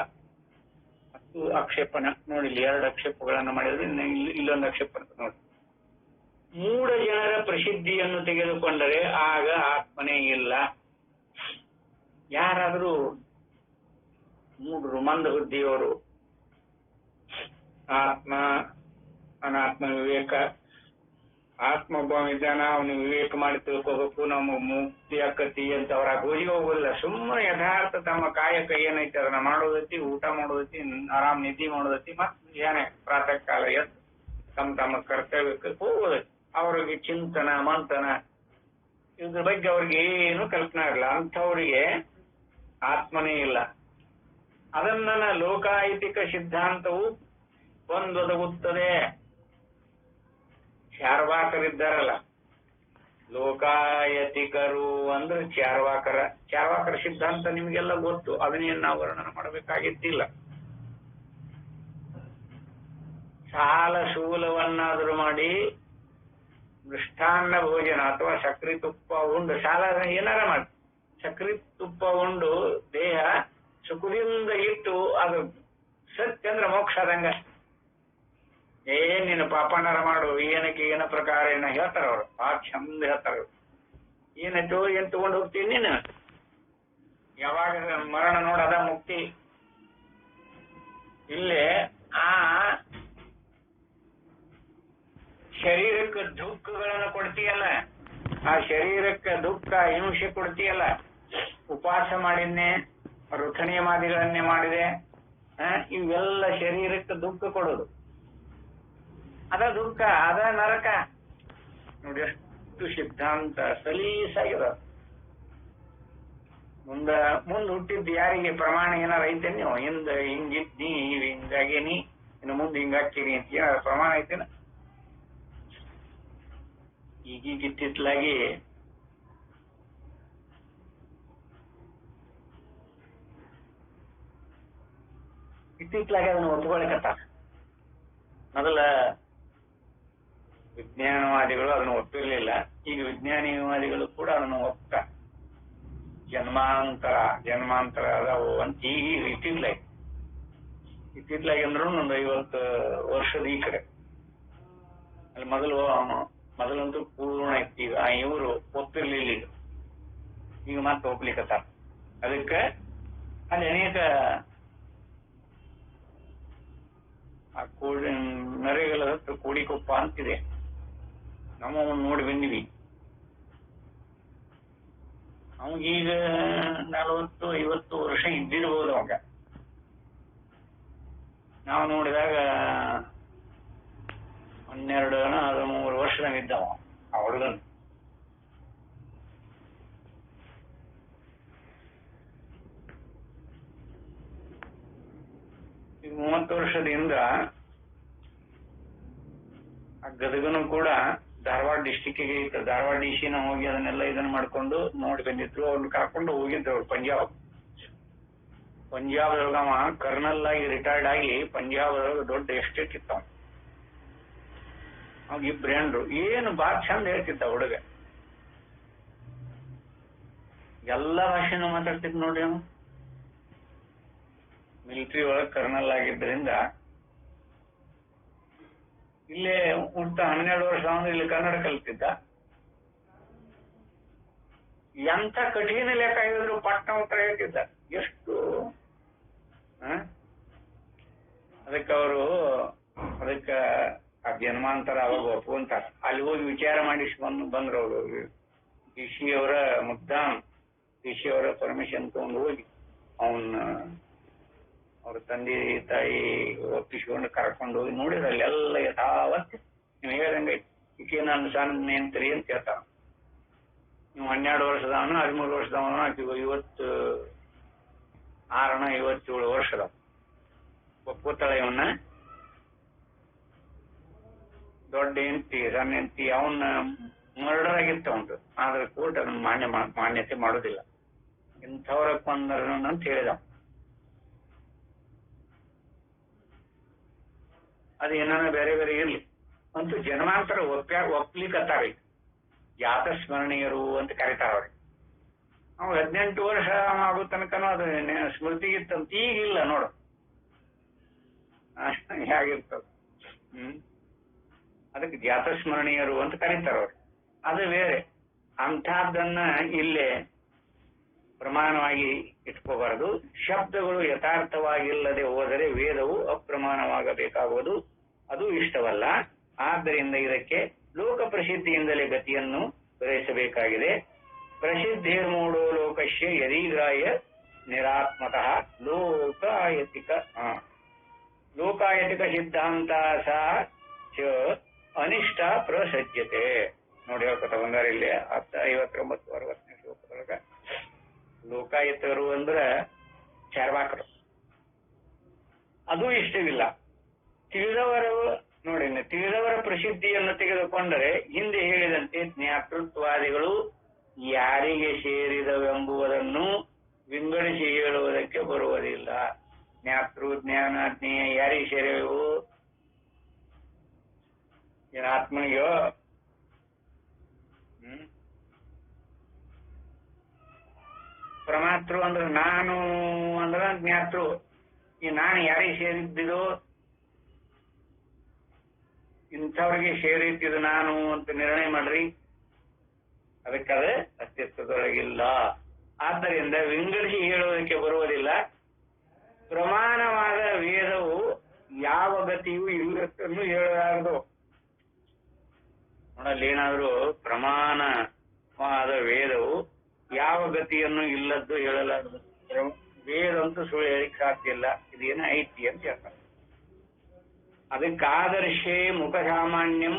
ಆಕ್ಷೇಪಣ ನೋಡಿ, ಇಲ್ಲಿ 2 ಆಕ್ಷೇಪಗಳನ್ನು ಮಾಡಿದ್ರೆ ಇಲ್ಲೊಂದು ಆಕ್ಷೇಪ ನೋಡಿ. ಮೂಢ ಜನರ ಪ್ರಸಿದ್ಧಿಯನ್ನು ತೆಗೆದುಕೊಂಡರೆ ಆಗ ಆತ್ಮನೇ ಇಲ್ಲ. ಯಾರಾದರೂ ಮೂಢರು, ಮಂದಬುದ್ಧಿಯವರು ಆತ್ಮ ಅನಾತ್ಮ ವಿವೇಕ, ಆತ್ಮ ಒಬ್ಬ ಇದ್ದಾನ, ಅವನು ವಿವೇಕ ಮಾಡಿ ತಿಳ್ಕೋಬೇಕು, ನಮ್ಮ ಮುಕ್ತಿ ಆಕತಿ ಅಂತ ಅವರ ಗೋಜಿ ಹೋಗೋದಿಲ್ಲ. ಸುಮ್ಮನೆ ಯಥಾರ್ಥ ತಮ್ಮ ಕಾಯಕ ಏನೈತೆ ಅದನ್ನ ಮಾಡೋದೈತಿ, ಊಟ ಮಾಡೋದೈತಿ, ಆರಾಮ್ ನಿದ್ದೆ ಮಾಡೋದೈತಿ, ಮತ್ತೆ ಏನೇ ಪ್ರಾತಃ ಕಾಲ ಎದ್ದು ತಮ್ಮ ಕರ್ತವ್ಯಕ್ಕೆ ಹೋಗೋದೈತಿ. ಅವ್ರಿಗೆ ಚಿಂತನ ಮಂಥನ ಇದ್ರ ಬಗ್ಗೆ ಅವ್ರಿಗೆ ಏನು ಕಲ್ಪನಾ ಇರಲ್ಲ. ಅಂಥವ್ರಿಗೆ ಆತ್ಮನೇ ಇಲ್ಲ. ಅದನ್ನ ಲೋಕಾಯತಿಕ ಸಿದ್ಧಾಂತವು ಒಂದೊದಗುತ್ತದೆ. ಚಾರ್ವಾಕರಿದ್ದಾರಲ್ಲ, ಲೋಕಾಯತಿಕರು ಅಂದ್ರೆ ಚಾರ್ವಾಕರ ಸಿದ್ಧಾಂತ ನಿಮಗೆಲ್ಲ ಗೊತ್ತು. ಅದನ್ನೇನು ನಾವು ವರ್ಣನೆ ಮಾಡಬೇಕಾಗಿದ್ದಿಲ್ಲ. ಸಾಲ ಶೂಲವನ್ನಾದರೂ ಮಾಡಿ ಮೃಷ್ಟಾನ್ನ ಭೋಜನ ಅಥವಾ ಸಕ್ರಿ ತುಪ್ಪ ಉಂಡು, ಸಾಲ ಏನಾರ ಮಾಡಿ ಸಕ್ರಿ ತುಪ್ಪ ಉಂಡು ದೇಹ ಸುಖದಿಂದ ಇಟ್ಟು ಅದು ಸತ್ಯ ಅಂದ್ರೆ ಮೋಕ್ಷ ಆದಂಗ. ನೀನು ಪಾಪಣ್ಣರ ಮಾಡು, ಏನಕ್ಕೆ ಏನ ಪ್ರಕಾರ ಏನ ಹೇಳ್ತಾರ ಅವ್ರು, ಆ ಚಂದ ಹೇಳ್ತಾರ. ಏನಾಯ್ತು ಏನ್ ತಗೊಂಡು ಹೋಗ್ತೀನಿ ನೀನು, ಯಾವಾಗ ಮರಣ ನೋಡದ ಮುಕ್ತಿ. ಇಲ್ಲೇ ಆ ಶರೀರಕ್ಕೆ ದುಃಖಗಳನ್ನು ಕೊಡ್ತೀಯಲ್ಲ, ಆ ಶರೀರಕ್ಕೆ ದುಃಖ ಹಿಂಸೆ ಕೊಡ್ತೀಯಲ್ಲ. ಉಪವಾಸ ಮಾಡಿದ್ನೆ, ಋಥನಿಯಮಾದಿಗಳನ್ನೇ ಮಾಡಿದೆ, ಇವೆಲ್ಲ ಶರೀರಕ್ಕೆ ದುಃಖ ಕೊಡೋದು. ಅದ ದುಃಖ, ಅದ ನರಕ. ನೋಡಿ ಎಷ್ಟು ಸಿದ್ಧಾಂತ ಸಲೀಸಾಗಿದೆ. ಮುಂದೆ ಹುಟ್ಟಿದ್ದು ಯಾರಿಗೆ ಪ್ರಮಾಣ ಏನಾರ ಐತೆ? ನೀವು ಹಿಂದ ಹಿಂಗಿದ್ನಿ, ಹಿಂಗಾಗೇನಿ, ಇನ್ನು ಮುಂದೆ ಹಿಂಗಾಗ್ತೀನಿ ಅಂತ ಏನಾರ ಪ್ರಮಾಣ ಐತೇನ? ಈಗೀಗ ಇತ್ತಿತ್ತಲಾಗಿ ಅದನ್ನು ಒಪ್ಕೊಳಕತ್ತ. ಮೊದಲ ವಿಜ್ಞಾನವಾದಿಗಳು ಅದನ್ನು ಒಪ್ಪಿರ್ಲಿಲ್ಲ. ಈಗ ವಿಜ್ಞಾನಿವಾದಿಗಳು ಕೂಡ ಅದನ್ನು ಒಪ್ಪ ಜನ್ಮಾಂತರ ಅದಾವು ಅಂತ ಈಗ ಇತ್ತಿತ್ಲಾಗಿ ಅಂದ್ರೂ ಒಂದು 50 ವರ್ಷದ ಈ ಕಡೆ. ಅಲ್ಲಿ ಮೊದಲಂತೂ ಪೂರ್ಣ ಇತ್ತು. ಈಗ ಇವರು ಒಪ್ಪಿರ್ಲಿಲ್ಲ, ಈಗ ಮತ್ತೆ ಒಪ್ಲಿಕ್ಕತ್ತಾರ. ಅದಕ್ಕೆ ಅಲ್ಲಿ ಅನೇಕ ಆ ನರೇಗಲ ಹತ್ರ ಕೋಡಿಕೊಪ್ಪ ಅಂತಿದೆ, ನಾವು ನೋಡಿ ಬಂದಿವಿ. ಅವಾಗೀಗ 40-50 ವರ್ಷ ಇದ್ದಿರ್ಬೋದು. ಅವಾಗ ನಾವು ನೋಡಿದಾಗ 12-13 ವರ್ಷದಾಗಿದ್ದವ ಆ ಹುಡುಗನ್. ಈಗ 30 ವರ್ಷದಿಂದ ಆ ಗದಗನು ಕೂಡ ಧಾರವಾಡ ಡಿಸ್ಟಿಕ್ಗೆ ಇತ್ತು. ಧಾರವಾಡ ಡಿಸಿನ ಹೋಗಿ ಅದನ್ನೆಲ್ಲ ಇದನ್ನ ಮಾಡ್ಕೊಂಡು ನೋಡಿ ಬಂದಿದ್ರು. ಅವ್ರನ್ನ ಕರ್ಕೊಂಡು ಹೋಗಿದ್ರು ಅವ್ರು ಪಂಜಾಬ್ದೊಳಗ ಅವ ಕರ್ನಲ್ ಆಗಿ ರಿಟೈರ್ಡ್ ಆಗಿ ಪಂಜಾಬ್ದೊಳಗ ದೊಡ್ಡ ಎಸ್ಟೇಟ್ ಇತ್ತ. ಅವಾಗ ಇಬ್ರು ಹೆಂಡ್ರು ಏನು ಬಾಳ ಚಂದ ಹೇಳ್ತಿದ್ದ ಹುಡುಗ. ಎಲ್ಲಾ ಭಾಷೆನೂ ಮಾತಾಡ್ತಿದ್ ನೋಡ್ರಿ. ಅವನು ಮಿಲಿಟರಿ ಒಳಗೆ ಕರ್ನಲ್ ಆಗಿದ್ದರಿಂದ ಇಲ್ಲೇ ಹುಟ್ಟ 12 ವರ್ಷ ಅವನು ಇಲ್ಲಿ ಕನ್ನಡ ಕಲಿತಿದ್ದ. ಎಂತ ಕಠಿಣ ಲೆಕ್ಕ ಹೇಳಿದ್ರು ಪಟ್ಟ ಉತ್ತರ ಹೇಳ್ತಿದ್ದ. ಎಷ್ಟು ಅದಕ್ಕೆ ಆ ಜನ್ಮಾಂತರ ಅವಾಗ ಒಪ್ಕೊಂತಾರ. ಅಲ್ಲಿ ಹೋಗಿ ವಿಚಾರ ಮಾಡಿಸಿ ಬಂದ್ರು ಅವರು. ಡಿಸಿ ಅವರ ಮುದ್ದಾಮ್ ಡಿಸಿ ಅವರ ಪರ್ಮಿಷನ್ ತಗೊಂಡು ಹೋಗಿ ಅವನ್ನ ಅವ್ರ ತಂದೆ ತಾಯಿ ಒಪ್ಪಿಸ್ಕೊಂಡು ಕರ್ಕೊಂಡು ಹೋಗಿ ನೋಡಿದ್ರೆ ಅಲ್ಲೆಲ್ಲ ಯಥಾವತ್ ನೀವು ಹೇಳ್ದಂಗೆ ಈಕೆ ನಾನು ಸಣ್ಣ ನೆನ್ತ್ರಿ ಅಂತ ಹೇಳ್ತಾರ. ನೀವು 12 ವರ್ಷದವನು 13 ವರ್ಷದವನು ಆಕೆ 57 ವರ್ಷದವ ಒಪ್ಪುತ್ತಾಳ. ಇವನ್ನ ದೊಡ್ಡ ಹೆಂಡತಿ ಸಣ್ಣ ಹೆಂಡತಿ ಅವನ್ನ ಮರ್ಡರ್ ಆಗಿರ್ತ ಉಂಟು. ಆದ್ರೆ ಕೋರ್ಟ್ ಅದನ್ನ ಮಾನ್ಯತೆ ಮಾಡೋದಿಲ್ಲ. ಇಂಥವ್ರ ಕೊಂದರು ಅಂತ ಹೇಳಿದ. ಅದು ಏನಾರ ಬೇರೆ ಬೇರೆ ಇರ್ಲಿ ಅಂತೂ ಜನ್ಮಾಂತರ ಒಪ್ಲಿಕ್ಕತ್ತಾರ. ಜಾತ ಸ್ಮರಣೀಯರು ಅಂತ ಕರೀತಾರ ಅವ್ರಿಗೆ. ಅವ್ 18 ವರ್ಷ ಆಗೋ ತನಕನೂ ಅದು ಸ್ಮೃತಿಗಿತ್ತಂತ. ಈಗಿಲ್ಲ ನೋಡು ಹೇಗಿರ್ತದ. ಅದಕ್ಕೆ ಜಾತ ಸ್ಮರಣೀಯರು ಅಂತ ಕರೀತಾರ ಅವ್ರು. ಅದು ಬೇರೆ. ಅಂಥದ್ದನ್ನ ಇಲ್ಲೇ ಪ್ರಮಾಣವಾಗಿ ಇಟ್ಕೋಬಾರದು. ಶಬ್ದಗಳು ಯಥಾರ್ಥವಾಗಿಲ್ಲದೆ ಹೋದರೆ ವೇದವು ಅಪ್ರಮಾಣವಾಗಬೇಕಾಗುವುದು. ಅದು ಇಷ್ಟವಲ್ಲ. ಆದ್ದರಿಂದ ಇದಕ್ಕೆ ಲೋಕ ಪ್ರಸಿದ್ಧಿಯಿಂದಲೇ ಗತಿಯನ್ನು ಗ್ರಹಿಸಬೇಕಾಗಿದೆ. ಪ್ರಸಿದ್ಧಿರ್ಮೂಢೋ ಲೋಕಸ್ಯ ಯದಿಗ್ರಾಹ್ಯ ನಿರಾತ್ಮತಃ ಲೋಕಾಯತಿಕ ಸಿದ್ಧಾಂತ ಸಹ ಅನಿಷ್ಟ ಪ್ರಸಜ್ಯತೆ. ನೋಡಿ ಹೇಳ್ಕೊತ ಬಂದಾರ ಇಲ್ಲಿ 59-60ನೇ ಶ್ಲೋಕದೊಳಗ. ಲೋಕಾಯತರು ಅಂದ್ರ ಚಾರ್ವಾಕರು. ಅದು ಇಷ್ಟವಿಲ್ಲ. ತಿಳಿದವರ ಪ್ರಸಿದ್ಧಿಯನ್ನು ತೆಗೆದುಕೊಂಡರೆ ಹಿಂದೆ ಹೇಳಿದಂತೆ ಜ್ಞಾತೃತ್ವಾದಿಗಳು ಯಾರಿಗೆ ಸೇರಿದವೆಂಬುದನ್ನು ವಿಂಗಡಿಸಿ ಹೇಳುವುದಕ್ಕೆ ಬರುವುದಿಲ್ಲ. ಜ್ಞಾತೃ ಜ್ಞಾನ ಜ್ಞೇಯ ಯಾರಿಗೆ ಸೇರಿವೆವು? ಆತ್ಮನಿಗೋ? ಪ್ರಮಾತೃ ಅಂದ್ರೆ ನಾನು ಅಂದ್ರ ಜ್ಞಾತೃ. ಈ ನಾನು ಯಾರಿಗೆ ಸೇರಿದ್ದಿದೋ ಇಂಥವ್ರಿಗೆ ಸೇರಿದ್ದು ನಾನು ಅಂತ ನಿರ್ಣಯ ಮಾಡ್ರಿ. ಅದಕ್ಕದ ಅಸ್ತಿತ್ವದೊಳಗಿಲ್ಲ. ಆದ್ದರಿಂದ ವಿಂಗಡಿಸಿ ಹೇಳುವುದಕ್ಕೆ ಬರುವುದಿಲ್ಲ. ಪ್ರಮಾಣವಾದ ವೇದವು ಯಾವ ಗತಿಯೂ ಇಲ್ಲದನ್ನು ಹೇಳಲಾರದು. ನೋಡಲ್ಲಿ ಏನಾದ್ರು ಪ್ರಮಾಣವಾದ ವೇದವು ಯಾವ ಗತಿಯನ್ನು ಇಲ್ಲದ್ದು ಹೇಳಲಾರದು. ವೇದ ಅಂತೂ ಸುಳ್ಳು ಹೇಳಿಕ್ ಸಾಧ್ಯ ಇಲ್ಲ. ಇದೇನ ಐತಿ ಅಂತ ಹೇಳ್ತಾರೆ. ಅದಕ್ಕಾದರ್ಶೇ ಮುಖ ಸಾಮಾನ್ಯಂ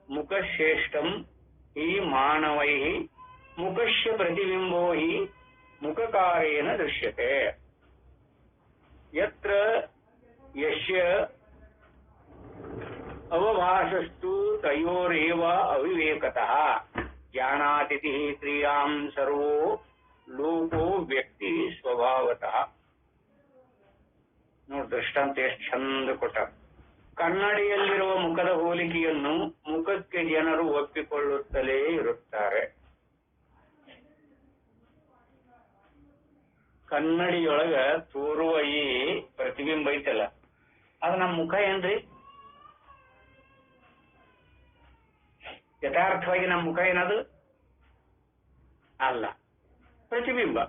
ಮುಖಶ್ರೇಷ್ಠಂ ಈ ಮಾನವೈ ಮುಖಶ್ಯ ಪ್ರತಿಬಿಂಬೋ ಹಿ ಮುಖಕಾರೇಣ ದೃಶ್ಯತೆ. ಯತ್ರ ಯಶ್ಯ ಅವಭಾಸಸ್ತು ತಯೋರೇವ ಅವಿವೇಕತಃ ಜಾನಾತಿಥಿ ಕ್ರಿಯಾಂ ಸರ್ವೋ ಲೋಕೋ ವ್ಯಕ್ತಿ ಸ್ವಭಾವತಃ. ನೋಡಿ ದೃಷ್ಟಾಂತ ಎಷ್ಟು ಚಂದ ಕೊಟ್ಟ. ಕನ್ನಡಿಯಲ್ಲಿರುವ ಮುಖದ ಹೋಲಿಕೆಯನ್ನು ಮುಖಕ್ಕೆ ಜನರು ಒಪ್ಪಿಕೊಳ್ಳುತ್ತಲೇ ಇರುತ್ತಾರೆ. ಕನ್ನಡಿಯೊಳಗ ತೋರುವ ಈ ಪ್ರತಿಬಿಂಬ ಐತಲ್ಲ, ಅದು ನಮ್ಮ ಮುಖ ಏನ್ರಿ? ಯಥಾರ್ಥವಾಗಿ ನಮ್ಮ ಮುಖ ಏನದು ಅಲ್ಲ, ಪ್ರತಿಬಿಂಬ.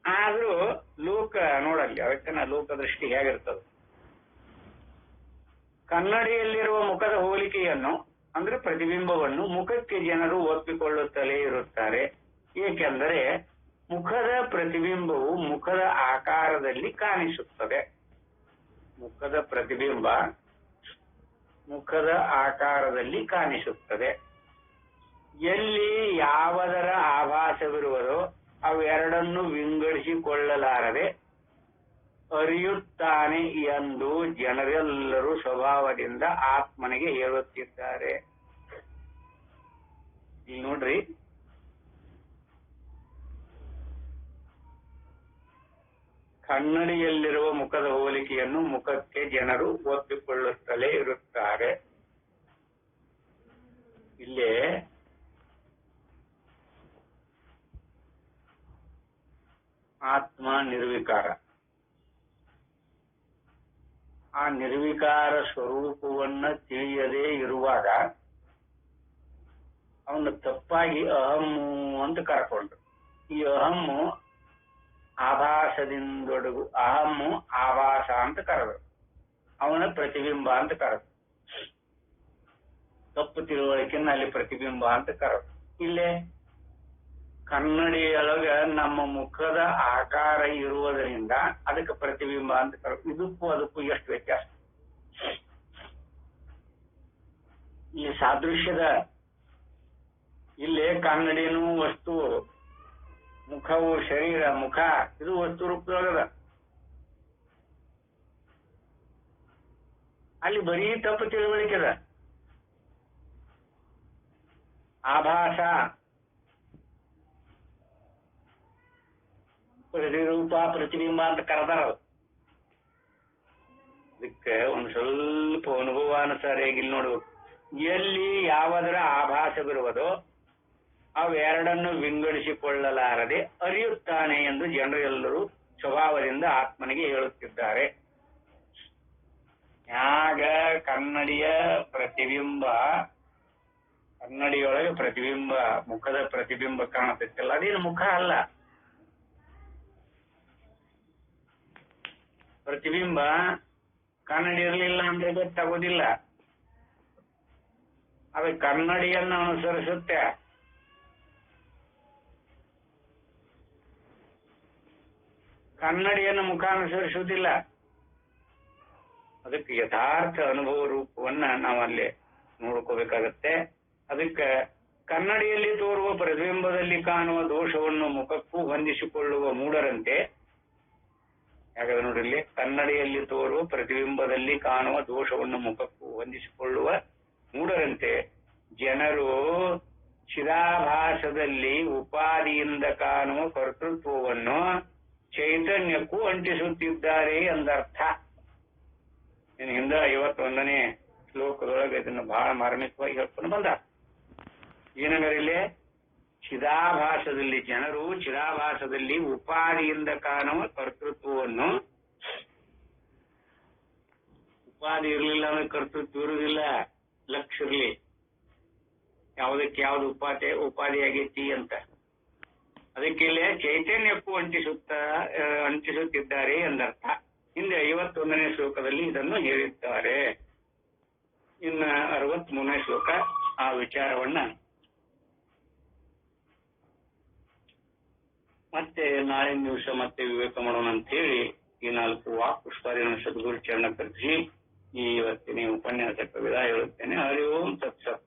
ಆದ್ರೂ ಲೋಕ ನೋಡಲ್ಲಿ ಅದಕ್ಕೆ ಲೋಕ ದೃಷ್ಟಿ ಹೇಗಿರ್ತದೆ. ಕನ್ನಡಿಯಲ್ಲಿರುವ ಮುಖದ ಹೋಲಿಕೆಯನ್ನು ಅಂದ್ರೆ ಪ್ರತಿಬಿಂಬವನ್ನು ಮುಖಕ್ಕೆ ಜನರು ಒಪ್ಪಿಕೊಳ್ಳುತ್ತಲೇ ಇರುತ್ತಾರೆ. ಏಕೆಂದರೆ ಮುಖದ ಪ್ರತಿಬಿಂಬವು ಮುಖದ ಆಕಾರದಲ್ಲಿ ಕಾಣಿಸುತ್ತದೆ. ಮುಖದ ಪ್ರತಿಬಿಂಬ ಮುಖದ ಆಕಾರದಲ್ಲಿ ಕಾಣಿಸುತ್ತದೆ. ಎಲ್ಲಿ ಯಾವುದರ ಆಭಾಸವಿರುವುದೋ ಅವೆರಡನ್ನು ವಿಂಗಡಿಸಿಕೊಳ್ಳಲಾರದೆ ಅರಿಯುತ್ತಾನೆ ಎಂದು ಜನರೆಲ್ಲರೂ ಸ್ವಭಾವದಿಂದ ಆತ್ಮನಿಗೆ ಹೇಳುತ್ತಿದ್ದಾರೆ. ಇಲ್ಲಿ ನೋಡ್ರಿ, ಕನ್ನಡಿಯಲ್ಲಿರುವ ಮುಖದ ಹೋಲಿಕೆಯನ್ನು ಮುಖಕ್ಕೆ ಜನರು ಒಪ್ಪಿಕೊಳ್ಳುತ್ತಲೇ ಇರುತ್ತಾರೆ. ಇಲ್ಲೇ ಆತ್ಮ ನಿರ್ವಿಕಾರ, ಆ ನಿರ್ವಿಕಾರ ಸ್ವರೂಪವನ್ನ ತಿಳಿಯದೇ ಇರುವಾಗ ಅವನು ತಪ್ಪಾಗಿ ಅಹಮ್ಮು ಅಂತ ಕರ್ಕೊಂಡ್ರು. ಈ ಅಹಮ್ಮು ಆಭಾಸದಿಂದೊಡಗು, ಅಹಮ್ಮು ಆಭಾಸ ಅಂತ ಕರೆದ್ರು, ಅವನ ಪ್ರತಿಬಿಂಬ ಅಂತ ಕರೆದ್ರು. ತಪ್ಪು ತಿಳುವಳಿಕೆನ ಅಲ್ಲಿ ಪ್ರತಿಬಿಂಬ ಅಂತ ಕರೆದ್ರು. ಇಲ್ಲೇ ಕನ್ನಡಿಯೊಳಗ ನಮ್ಮ ಮುಖದ ಆಕಾರ ಇರುವುದರಿಂದ ಅದಕ್ಕೆ ಪ್ರತಿಬಿಂಬ ಅಂತ ಕರೆದ್ರು. ಇದಕ್ಕೂ ಅದಕ್ಕೂ ಎಷ್ಟು ವ್ಯತ್ಯಾಸ. ಈ ಸಾದೃಶ್ಯದ ಇಲ್ಲೇ ಕನ್ನಡಿನೂ ವಸ್ತು, ಮುಖವು ಶರೀರ, ಮುಖ ಇದು ವಸ್ತು ರೂಪದೊಳಗದ. ಅಲ್ಲಿ ಬರೀ ತಪ್ಪು ತಿಳುವಳಿಕೆದ. ಆಭಾಸ ಪ್ರತಿರೂಪ ಪ್ರತಿಬಿಂಬ ಅಂತ ಕರೆದಾರ. ಅದಕ್ಕೆ ಒಂದು ಸ್ವಲ್ಪ ಅನುಭವಾನುಸಾರಿಯಾಗಿ ಇಲ್ಲಿ ನೋಡ್ಬೇಕು. ಎಲ್ಲಿ ಯಾವುದರ ಆಭಾಸವಿರುವುದೋ ಅವೆರಡನ್ನು ವಿಂಗಡಿಸಿಕೊಳ್ಳಲಾರದೆ ಅರಿಯುತ್ತಾನೆ ಎಂದು ಜನರೆಲ್ಲರೂ ಸ್ವಭಾವದಿಂದ ಆತ್ಮನಿಗೆ ಹೇಳುತ್ತಿದ್ದಾರೆ. ಯಾಗ ಕನ್ನಡಿಯ ಪ್ರತಿಬಿಂಬ, ಕನ್ನಡಿಯೊಳಗೆ ಪ್ರತಿಬಿಂಬ, ಮುಖದ ಪ್ರತಿಬಿಂಬ ಕಾಣುತ್ತಿಲ್ಲ, ಅದೇನು ಮುಖ ಅಲ್ಲ. ಪ್ರತಿಬಿಂಬ ಕನ್ನಡಿ ಇರಲಿಲ್ಲ ಅಂದ್ರೆ ಗೊತ್ತಾಗೋದಿಲ್ಲ. ಅದು ಕನ್ನಡಿಯನ್ನು ಅನುಸರಿಸುತ್ತೆ. ಕನ್ನಡಿಯನ್ನು ಮುಖ ಅನುಸರಿಸುವುದಿಲ್ಲ. ಅದಕ್ಕೆ ಯಥಾರ್ಥ ಅನುಭವ ರೂಪವನ್ನ ನಾವಲ್ಲಿ ನೋಡ್ಕೋಬೇಕಾಗತ್ತೆ. ಅದಕ್ಕೆ ಕನ್ನಡಿಯಲ್ಲಿ ತೋರುವ ಪ್ರತಿಬಿಂಬದಲ್ಲಿ ಕಾಣುವ ದೋಷವನ್ನು ಮುಖಕ್ಕೂ ಹೊಂದಿಸಿಕೊಳ್ಳುವ ಮೂಢರಂತೆ, ಯಾಕಂದ್ರೆ ನೋಡ್ರಿ ಇಲ್ಲಿ ಕನ್ನಡಿಯಲ್ಲಿ ತೋರುವ ಪ್ರತಿಬಿಂಬದಲ್ಲಿ ಕಾಣುವ ದೋಷವನ್ನು ಮುಖಕ್ಕೂ ಹೊಂದಿಸಿಕೊಳ್ಳುವ ಮೂಢರಂತೆ ಜನರು ಚಿದಾಭಾಸದಲ್ಲಿ ಉಪಾದಿಯಿಂದ ಕಾಣುವ ಕರ್ತೃತ್ವವನ್ನು ಚೈತನ್ಯಕ್ಕೂ ಅಂಟಿಸುತ್ತಿದ್ದಾರೆ ಎಂದರ್ಥ. ಇನ್ನು ಹಿಂದೆ 51ನೇ ಶ್ಲೋಕದೊಳಗೆ ಇದನ್ನು ಬಹಳ ಮಾರ್ಮಿಕವಾಗಿ ಹೇಳ್ಕೊಂಡು ಬಂದ. ಏನಂದ್ರೆ ಇಲ್ಲಿ ಚಿದಾಭಾಸದಲ್ಲಿ ಜನರು ಚಿದಾಭಾಸದಲ್ಲಿ ಉಪಾದಿಯಿಂದ ಕಾಣುವ ಕರ್ತೃತ್ವವನ್ನು, ಉಪಾದಿ ಇರಲಿಲ್ಲ ಅಂದ್ರೆ ಕರ್ತೃತ್ವ ಇರುವುದಿಲ್ಲ, ಲಕ್ಷ್ಯ ಇರಲಿ, ಯಾವುದಕ್ಕೆ ಯಾವ್ದು ಉಪಾಧಿಯಾಗೈತಿ ಅಂತ. ಅದಕ್ಕೆ ಇಲ್ಲಿ ಚೈತನ್ಯಕ್ಕೂ ಅಂಟಿಸುತ್ತಿದ್ದಾರೆ ಎಂದರ್ಥ. ಹಿಂದೆ 51ನೇ ಶ್ಲೋಕದಲ್ಲಿ ಇದನ್ನು ಹೇಳಿದ್ದಾರೆ. ಇನ್ನು 63ನೇ ಶ್ಲೋಕ ಆ ವಿಚಾರವನ್ನ ಮತ್ತೆ ನಾಳಿನ ದಿವಸ ಮತ್ತೆ ವಿವೇಕ ಮಾಡೋಣ ಅಂತ ಹೇಳಿ ಈ 4 ವಾಕ್ ಪುಷ್ಪಾದಿಗಳನ್ನು ಸದ್ಗುರು ಚರಣ ಕರ್ಪಿಸಿ ಈ ಇವತ್ತಿನ ಉಪನ್ಯಾಸಕ್ಕೆ ವಿದಾಯ ಹೇಳುತ್ತೇನೆ. ಹರಿ ಓಂ ತತ್ಸತ್.